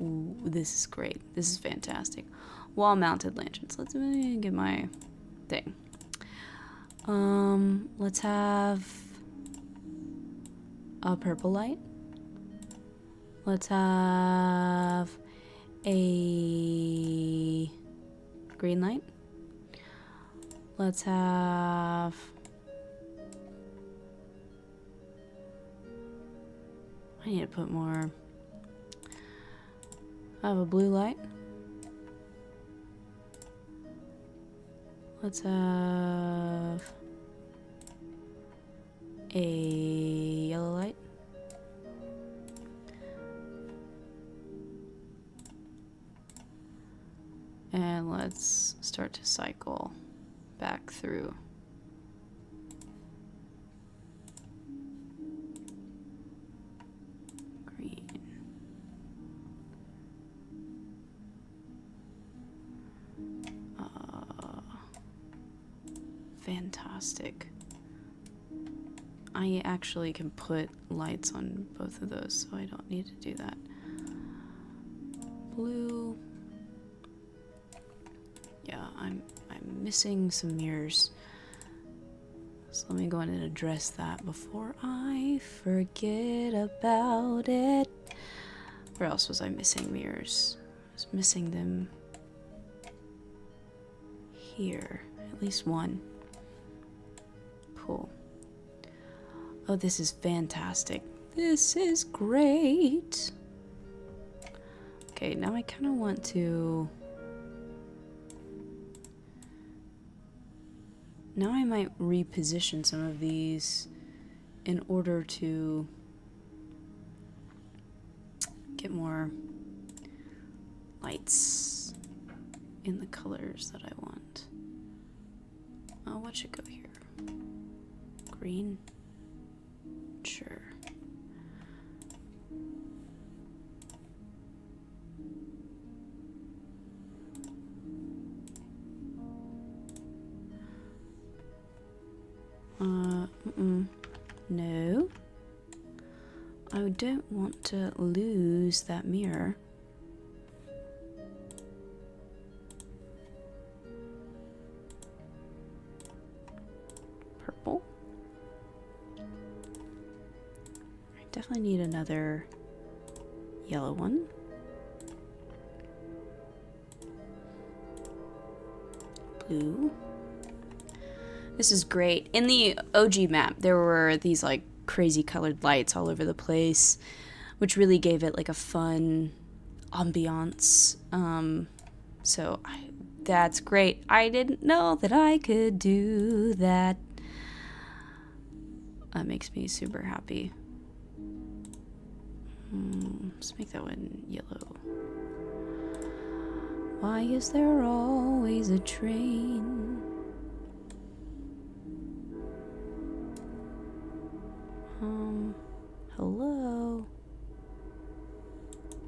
Ooh, this is great. This is fantastic. Wall-mounted lanterns. Let's get my thing. Let's have a purple light. Let's have a green light. Let's have I need to put more. I have a blue light. Let's have a yellow light. And let's start to cycle back through. Green. Fantastic. I actually can put lights on both of those, so I don't need to do that. Blue. Yeah, I'm missing some mirrors. So let me go in and address that before I forget about it. Where else was I missing mirrors? I was missing them here. At least one. Cool. Oh, this is fantastic. This is great. Okay, now I kind of want to... Now I might reposition some of these in order to get more lights in the colors that I want. Oh, what should go here? Green? Sure. No. I don't want to lose that mirror. Purple. I definitely need another yellow one. Blue. This is great. In the OG map, there were these like crazy colored lights all over the place, which really gave it like a fun ambiance. That's great. I didn't know that I could do that. That makes me super happy. Let's make that one yellow. Why is there always a train? Hello?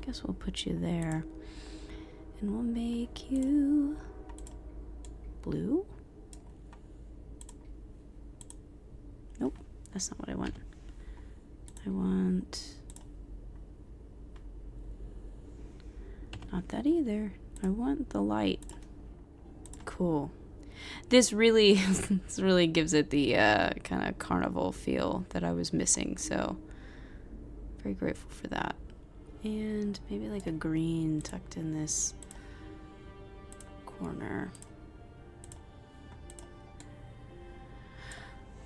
Guess we'll put you there. And we'll make you blue? Nope, that's not what I want. I want... not that either. I want the light. Cool. This really, this really gives it the kind of carnival feel that I was missing, so very grateful for that. And maybe like a green tucked in this corner.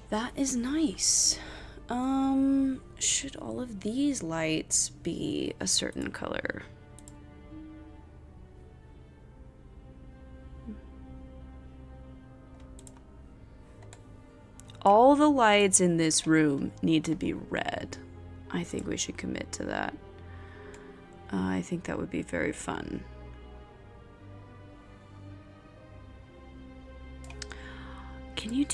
That is nice. Should all of these lights be a certain color? All the lights in this room need to be red. I think we should commit to that. I think that would be very fun. Can you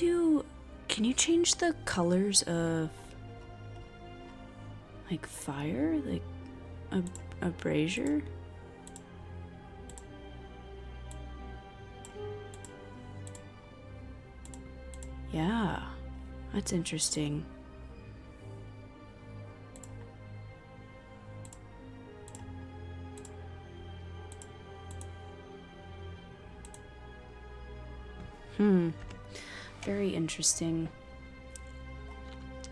change the colors of like fire? Like a brazier? Yeah. That's interesting. Very interesting.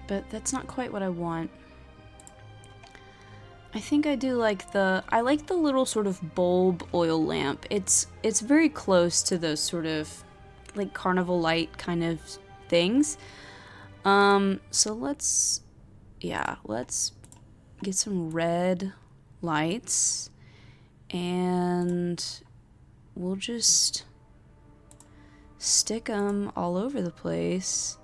But that's not quite what I want. I think I do like I like the little sort of bulb oil lamp. It's very close to those sort of like carnival light kind of things. So let's get some red lights and we'll just stick them all over the place.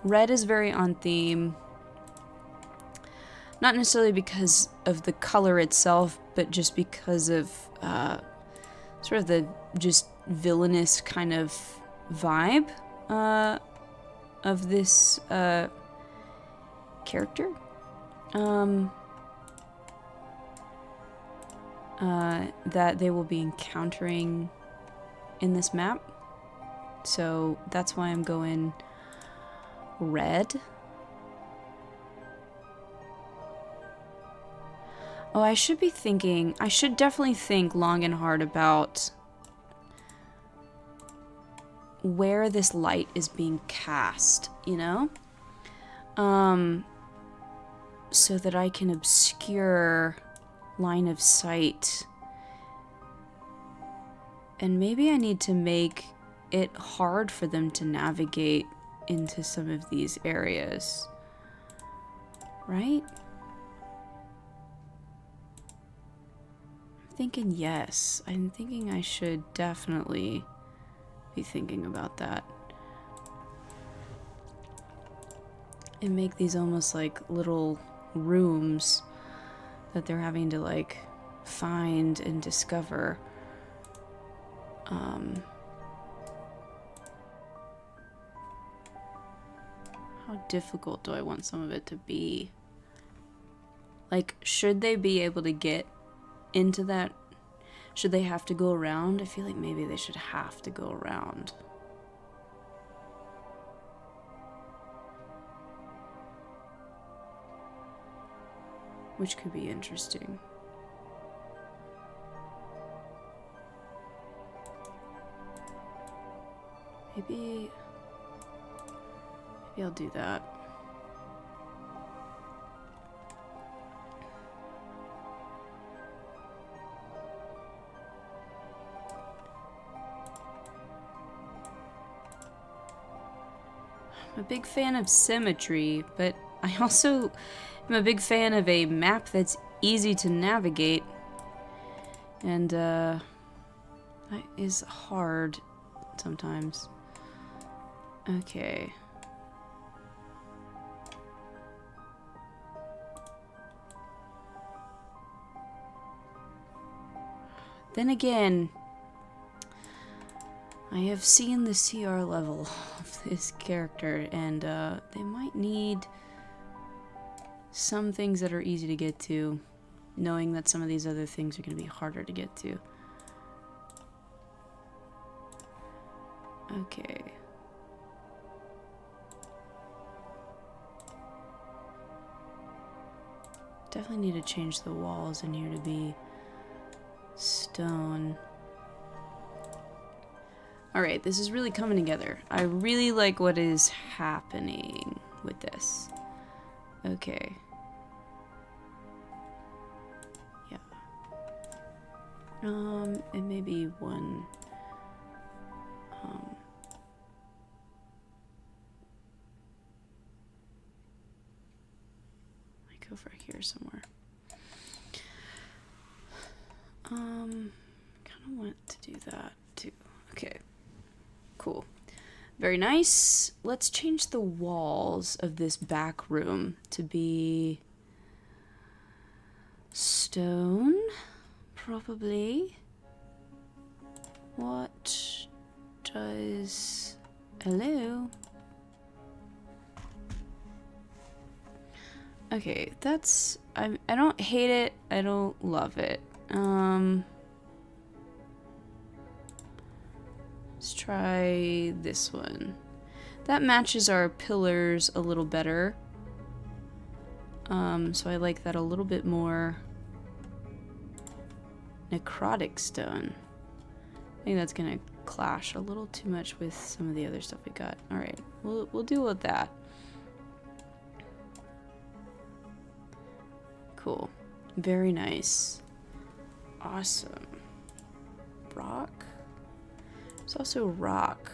Red is very on theme. Not necessarily because of the color itself, but just because of sort of the just villainous kind of vibe of this character. That they will be encountering in this map. So that's why I'm going red. Oh, I should definitely think long and hard about where this light is being cast, you know? So that I can obscure line of sight. And maybe I need to make it hard for them to navigate into some of these areas. Right? thinking yes. I'm thinking I should definitely be thinking about that. And make these almost like little rooms that they're having to like find and discover. How difficult do I want some of it to be? Like, should they be able to get into that? Should they have to go around? I feel like maybe they should have to go around. Which could be interesting. Maybe I'll do that. I'm a big fan of symmetry, but I also am a big fan of a map that's easy to navigate. And that is hard sometimes. Okay. Then again, I have seen the CR level of this character, and they might need some things that are easy to get to, knowing that some of these other things are going to be harder to get to. Okay. Definitely need to change the walls in here to be stone. Alright, this is really coming together. I really like what is happening with this. Okay. Yeah. And maybe one... like over here somewhere. Kind of want to do that too. Okay. Cool. Very nice. Let's change the walls of this back room to be stone, probably. What does... Hello? Okay, that's... I don't hate it. I don't love it. Let's try this one. That matches our pillars a little better. So I like that a little bit more. Necrotic stone. I think that's gonna clash a little too much with some of the other stuff we got. Alright, we'll deal with that. Cool. Very nice. Awesome. Rock? There's also rock.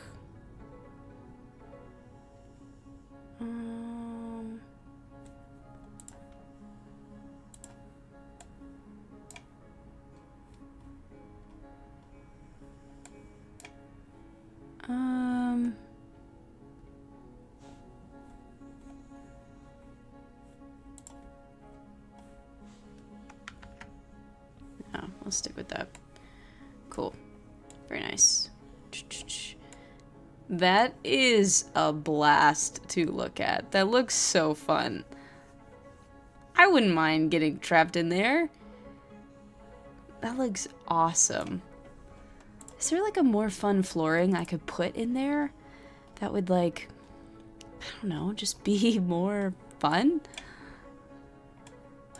No, I'll stick with that. Cool. Very nice. That is a blast to look at. That looks so fun. I wouldn't mind getting trapped in there. That looks awesome. Is there like a more fun flooring I could put in there that would like, I don't know, just be more fun?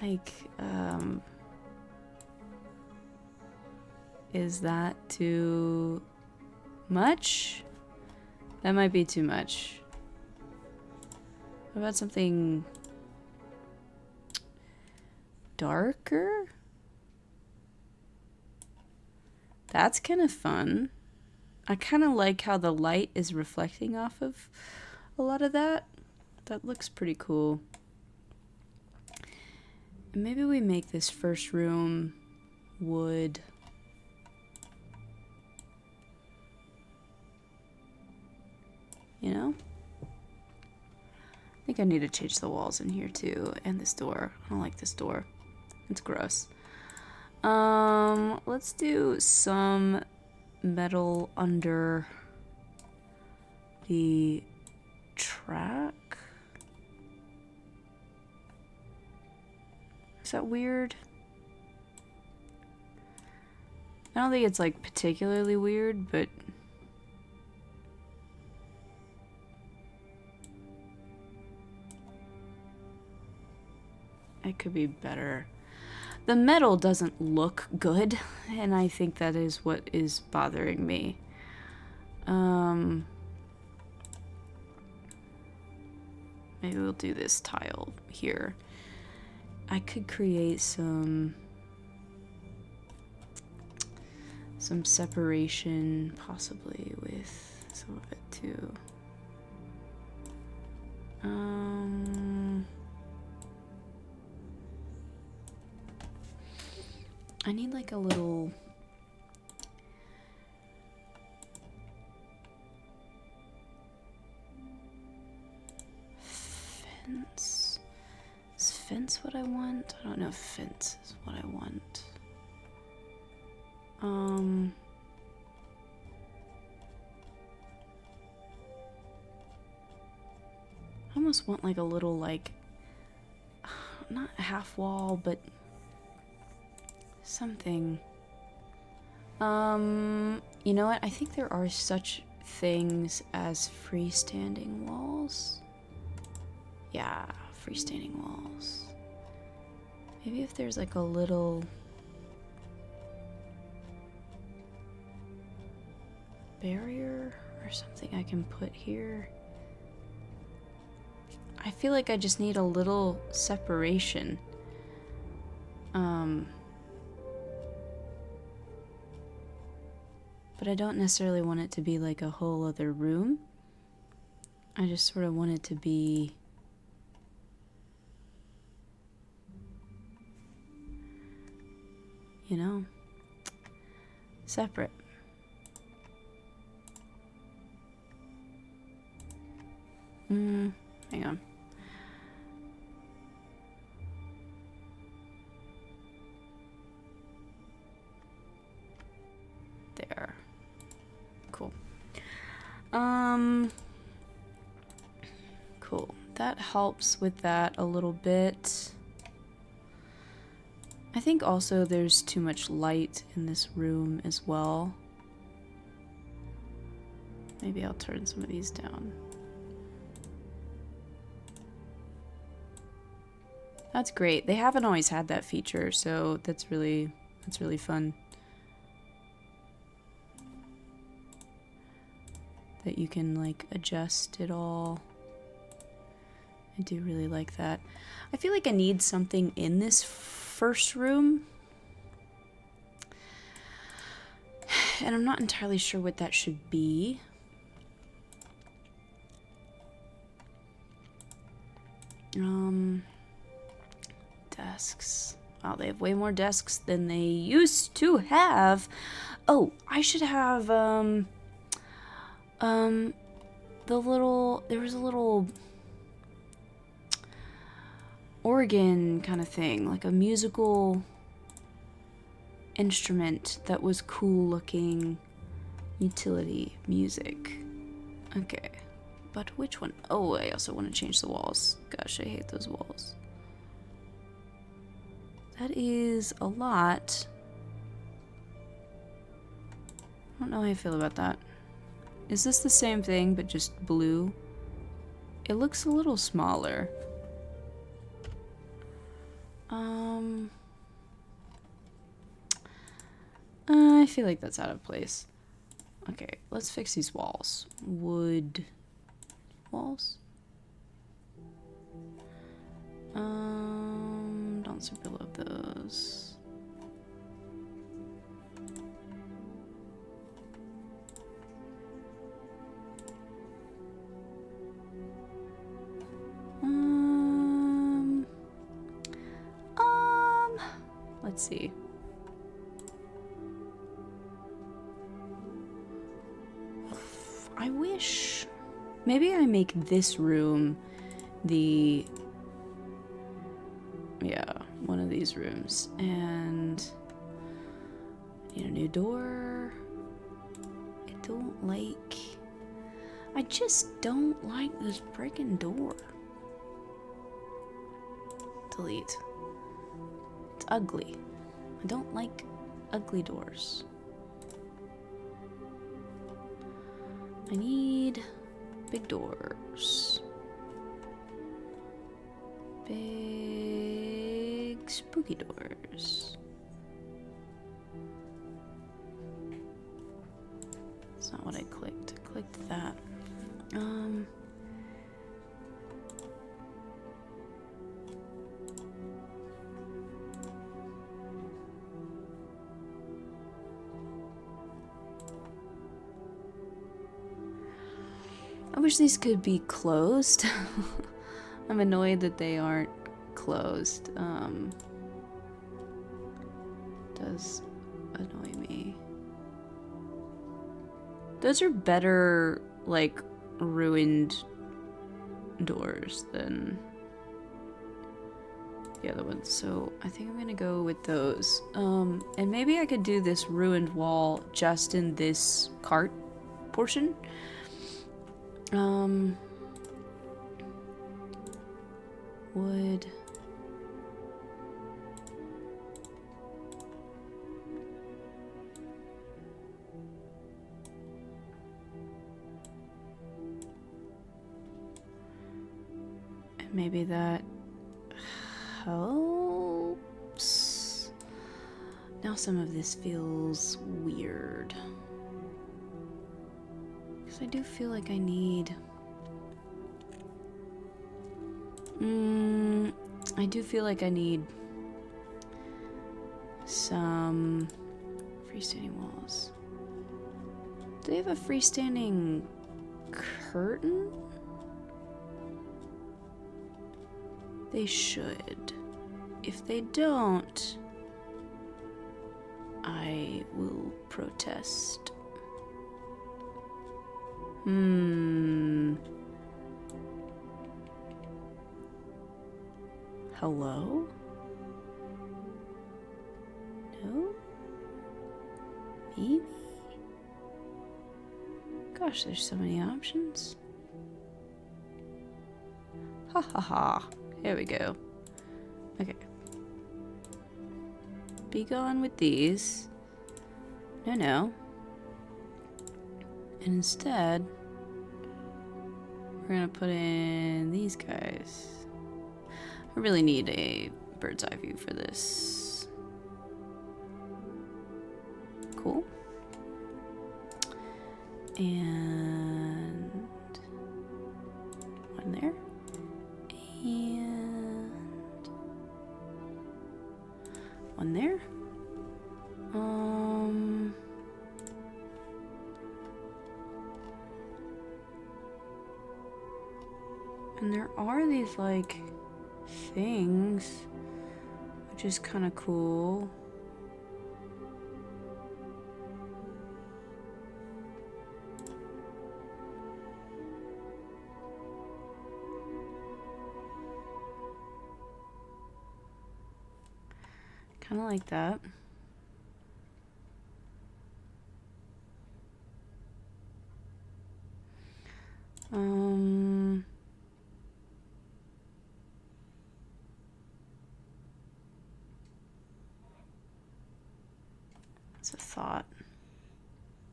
Like, is that too much? That might be too much. What about something darker? That's kind of fun. I kind of like how the light is reflecting off of a lot of that. That looks pretty cool. And maybe we make this first room wood. You know? I think I need to change the walls in here too, and this door. I don't like this door. It's gross. Let's do some metal under the track. Is that weird? I don't think it's like particularly weird, but it could be better. The metal doesn't look good, and I think that is what is bothering me. Maybe we'll do this tile here. I could create some separation, possibly with some of it too. I need like a little fence. Is fence what I want? I don't know if fence is what I want. I almost want like a little, like, not a half wall, but something. You know what? I think there are such things as freestanding walls. Yeah, freestanding walls. Maybe if there's like a little barrier or something I can put here. I feel like I just need a little separation. But I don't necessarily want it to be like a whole other room. I just sort of want it to be you know, separate. Hang on. There. Cool. Cool. That helps with that a little bit. I think also there's too much light in this room as well. Maybe I'll turn some of these down. That's great. They haven't always had that feature, so that's really fun. That you can like adjust it all. I do really like that. I feel like I need something in this first room. And I'm not entirely sure what that should be. Desks. Wow, they have way more desks than they used to have. Oh, I should have, there was a little organ kind of thing, like a musical instrument that was cool looking. Utility music. Okay. But which one? Oh, I also want to change the walls. Gosh, I hate those walls. That is a lot. I don't know how I feel about that. Is this the same thing, but just blue? It looks a little smaller. I feel like that's out of place. Okay, let's fix these walls. Wood walls. Don't super love those. Let's see. wish... Maybe I make this room the... Yeah, one of these rooms. And... I need a new door. I don't like... I just don't like this freaking door. Delete. It's ugly. I don't like ugly doors. I need big doors. Big spooky doors. That's not what I clicked. I clicked that. I wish these could be closed. I'm annoyed that they aren't closed. Does annoy me. Those are better, like, ruined doors than the other ones. So I think I'm gonna go with those. And maybe I could do this ruined wall just in this cart portion. Wood. And maybe that helps. Now some of this feels weird. I do feel like I need... I do feel like I need some freestanding walls. Do they have a freestanding curtain? They should. If they don't, I will protest. Hello? No? Maybe? Gosh, there's so many options. Ha ha ha. Here we go. Okay. Be gone with these. No, no. And instead, we're gonna put in these guys. I really need a bird's eye view for this. Cool. And one there. And one there. And there are these, like, things, which is kind of cool. Kind of like that. It's a thought.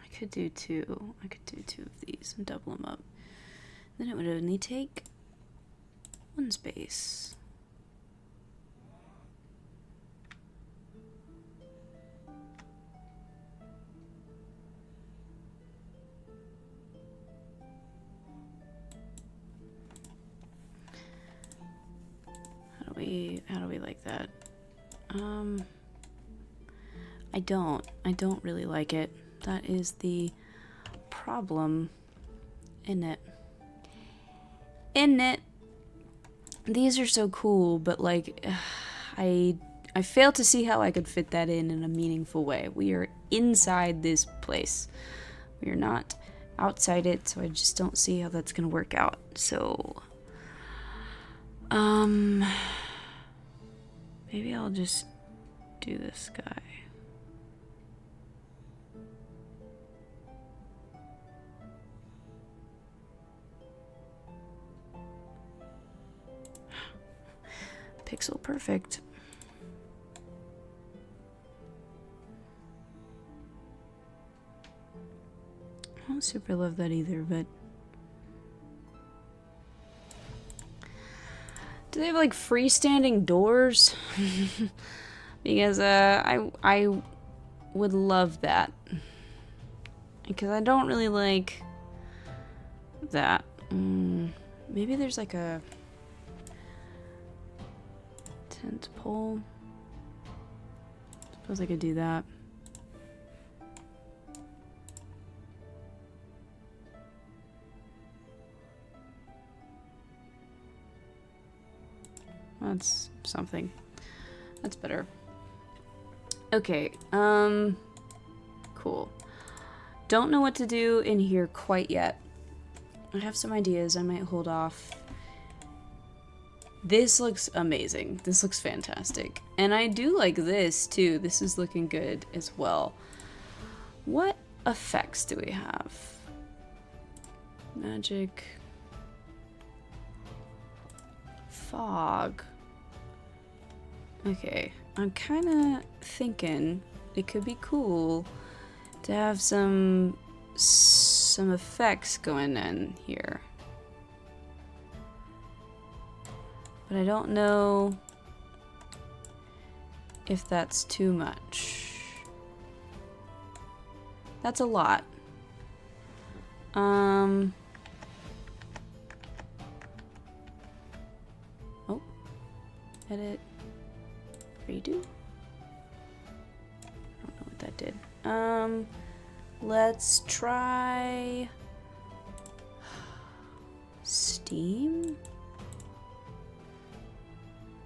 I could do two. I could do two of these and double them up. Then it would only take one space. How do we like that? I don't really like it. That is the problem in it. These are so cool, but like I fail to see how I could fit that in a meaningful way. We are inside this place. We are not outside it, so I just don't see how that's gonna work out. So, maybe I'll just do this guy. Pixel perfect. I don't super love that either, but do they have like freestanding doors? Because I would love that. Because I don't really like that. Maybe there's like a tent pole. Suppose I could do that. That's something. That's better. Okay, cool. Don't know what to do in here quite yet. I have some ideas. I might hold off. This looks amazing. This looks fantastic. And I do like this too. This is looking good as well. What effects do we have? Magic. Fog. Okay, I'm kind of thinking it could be cool to have some effects going in here. But I don't know if that's too much. That's a lot. Oh. Edit. Redo? I don't know what that did. Let's try Steam.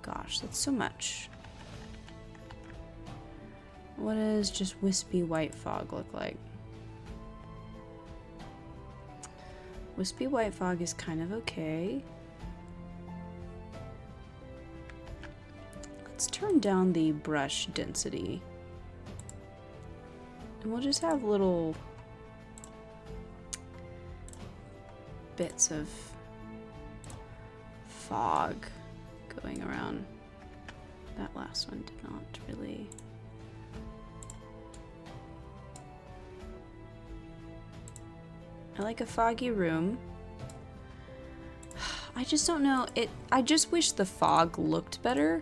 Gosh, that's so much. What does just wispy white fog look like? Wispy white fog is kind of okay. Let's turn down the brush density. And we'll just have little bits of fog going around. That last one did not really. I like a foggy room. I just don't know. I just wish the fog looked better.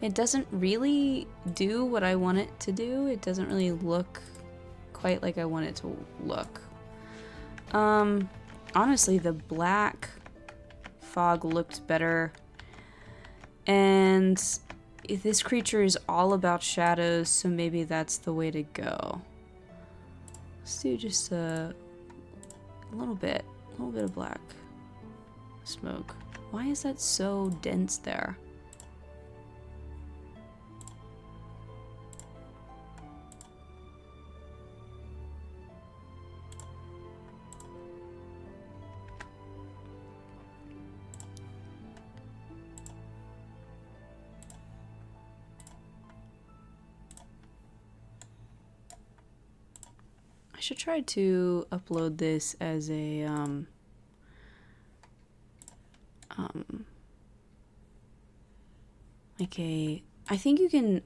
It doesn't really do what I want it to do. It doesn't really look quite like I want it to look. Honestly, the black fog looked better. And this creature is all about shadows, so maybe that's the way to go. Let's do just a little bit of black smoke. Why is that so dense there? I should try to upload this as a I think you can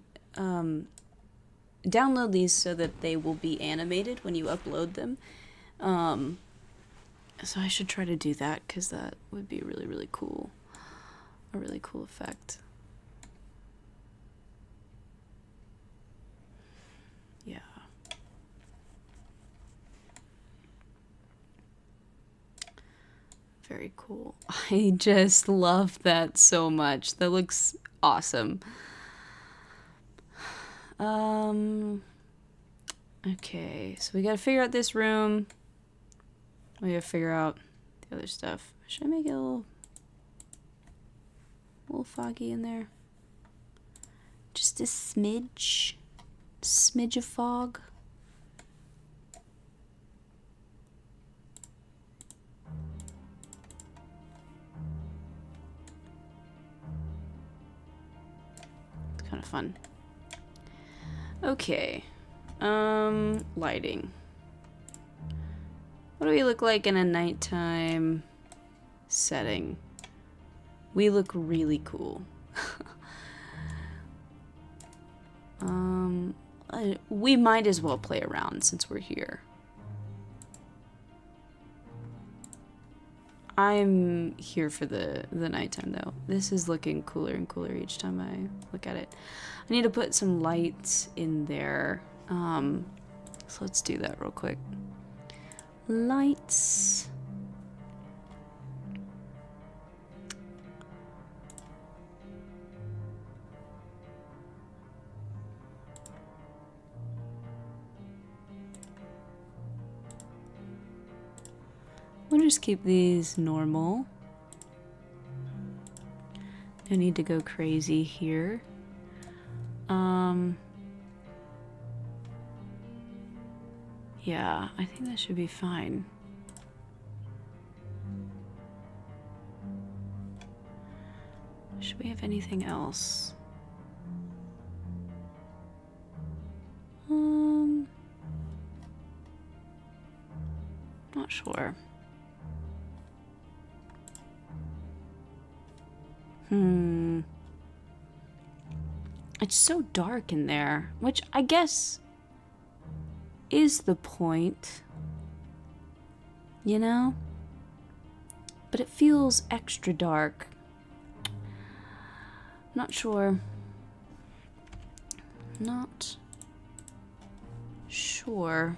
download these so that they will be animated when you upload them. So I should try to do that because that would be really, really cool. A really cool effect. Yeah. Very cool. I just love that so much. That looks awesome. Okay, so we gotta figure out this room. We gotta figure out the other stuff. Should I make it a little foggy in there? Just a smidge of fog. kind of fun. Okay. Lighting. What do we look like in a nighttime setting? We look really cool. We might as well play around since we're here. I'm here for the nighttime though. This is looking cooler and cooler each time I look at it. I need to put some lights in there. So let's do that real quick. Lights. We'll just keep these normal. I need to go crazy here. Yeah, I think that should be fine. Should we have anything else? Not sure. It's so dark in there, which I guess is the point, you know? But it feels extra dark. Not sure. Not sure.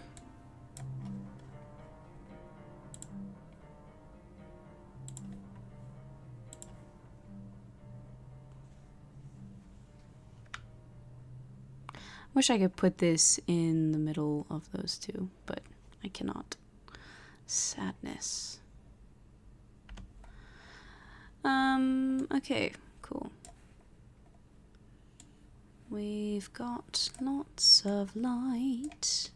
Wish I could put this in the middle of those two, but I cannot. Sadness. Okay, cool. We've got lots of light.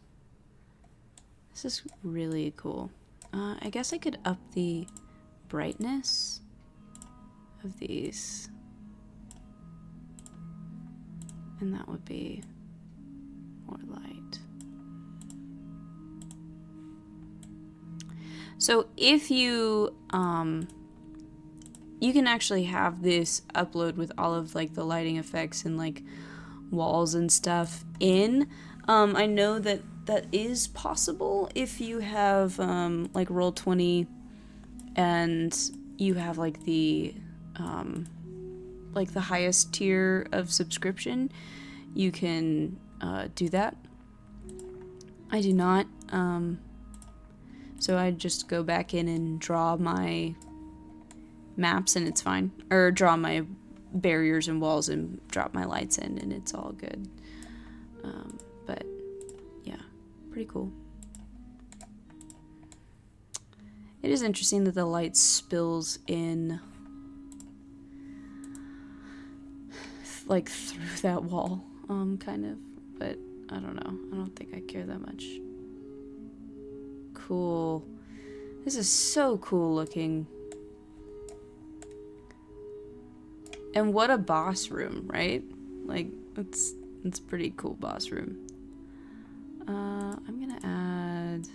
This is really cool. I guess I could up the brightness of these. And that would be more light. So if you you can actually have this upload with all of like the lighting effects and like walls and stuff in. I know that that is possible if you have like Roll20 and you have like the highest tier of subscription. You can do that. I do not. So I just go back in and draw my maps and it's fine. Or draw my barriers and walls and drop my lights in and it's all good. But yeah, pretty cool. It is interesting that the light spills in like through that wall, kind of, but I don't know. I don't think I care that much. Cool. This is so cool looking. And what a boss room, right? Like, it's pretty cool boss room. I'm gonna add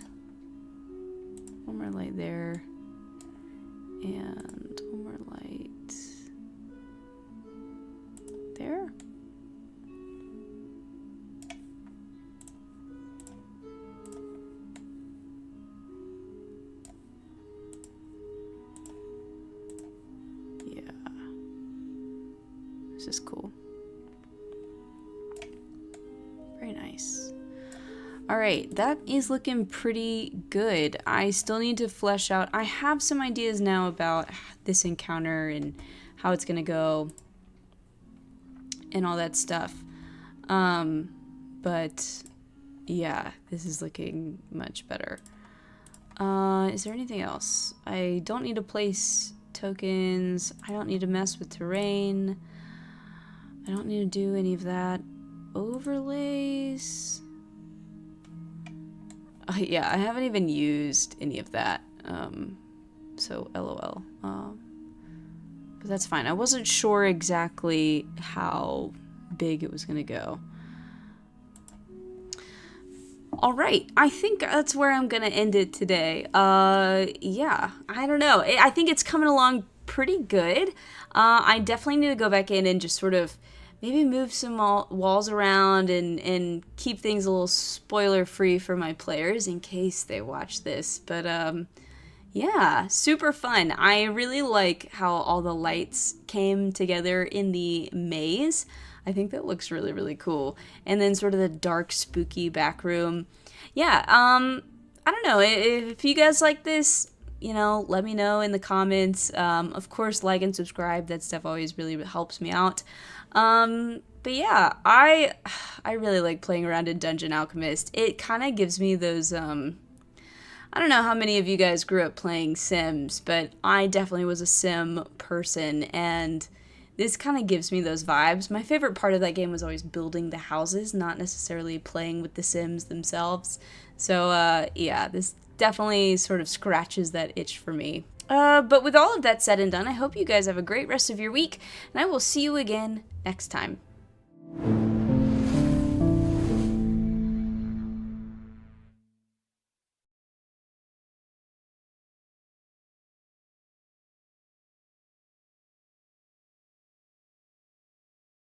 one more light there. And one more light there. This is cool. Very nice. Alright, that is looking pretty good. I still need to flesh out. I have some ideas now about this encounter and how it's gonna go and all that stuff. But yeah, this is looking much better. Is there anything else? I don't need to place tokens. I don't need to mess with terrain. I don't need to do any of that. Overlays. Yeah, I haven't even used any of that. So LOL. But that's fine. I wasn't sure exactly how big it was gonna go. All right, I think that's where I'm gonna end it today. Yeah, I don't know. I think it's coming along pretty good. I definitely need to go back in and just sort of maybe move some walls around and keep things a little spoiler free for my players in case they watch this. But yeah, super fun. I really like how all the lights came together in the maze. I think that looks really, really cool. And then sort of the dark, spooky back room. Yeah, I don't know. If you guys like this, you know, let me know in the comments. Of course, like and subscribe. That stuff always really helps me out. But yeah, I really like playing around in Dungeon Alchemist. It kind of gives me those, I don't know how many of you guys grew up playing Sims, but I definitely was a Sim person, and this kind of gives me those vibes. My favorite part of that game was always building the houses, not necessarily playing with the Sims themselves. So, yeah, this definitely sort of scratches that itch for me. But with all of that said and done, I hope you guys have a great rest of your week, and I will see you again next time.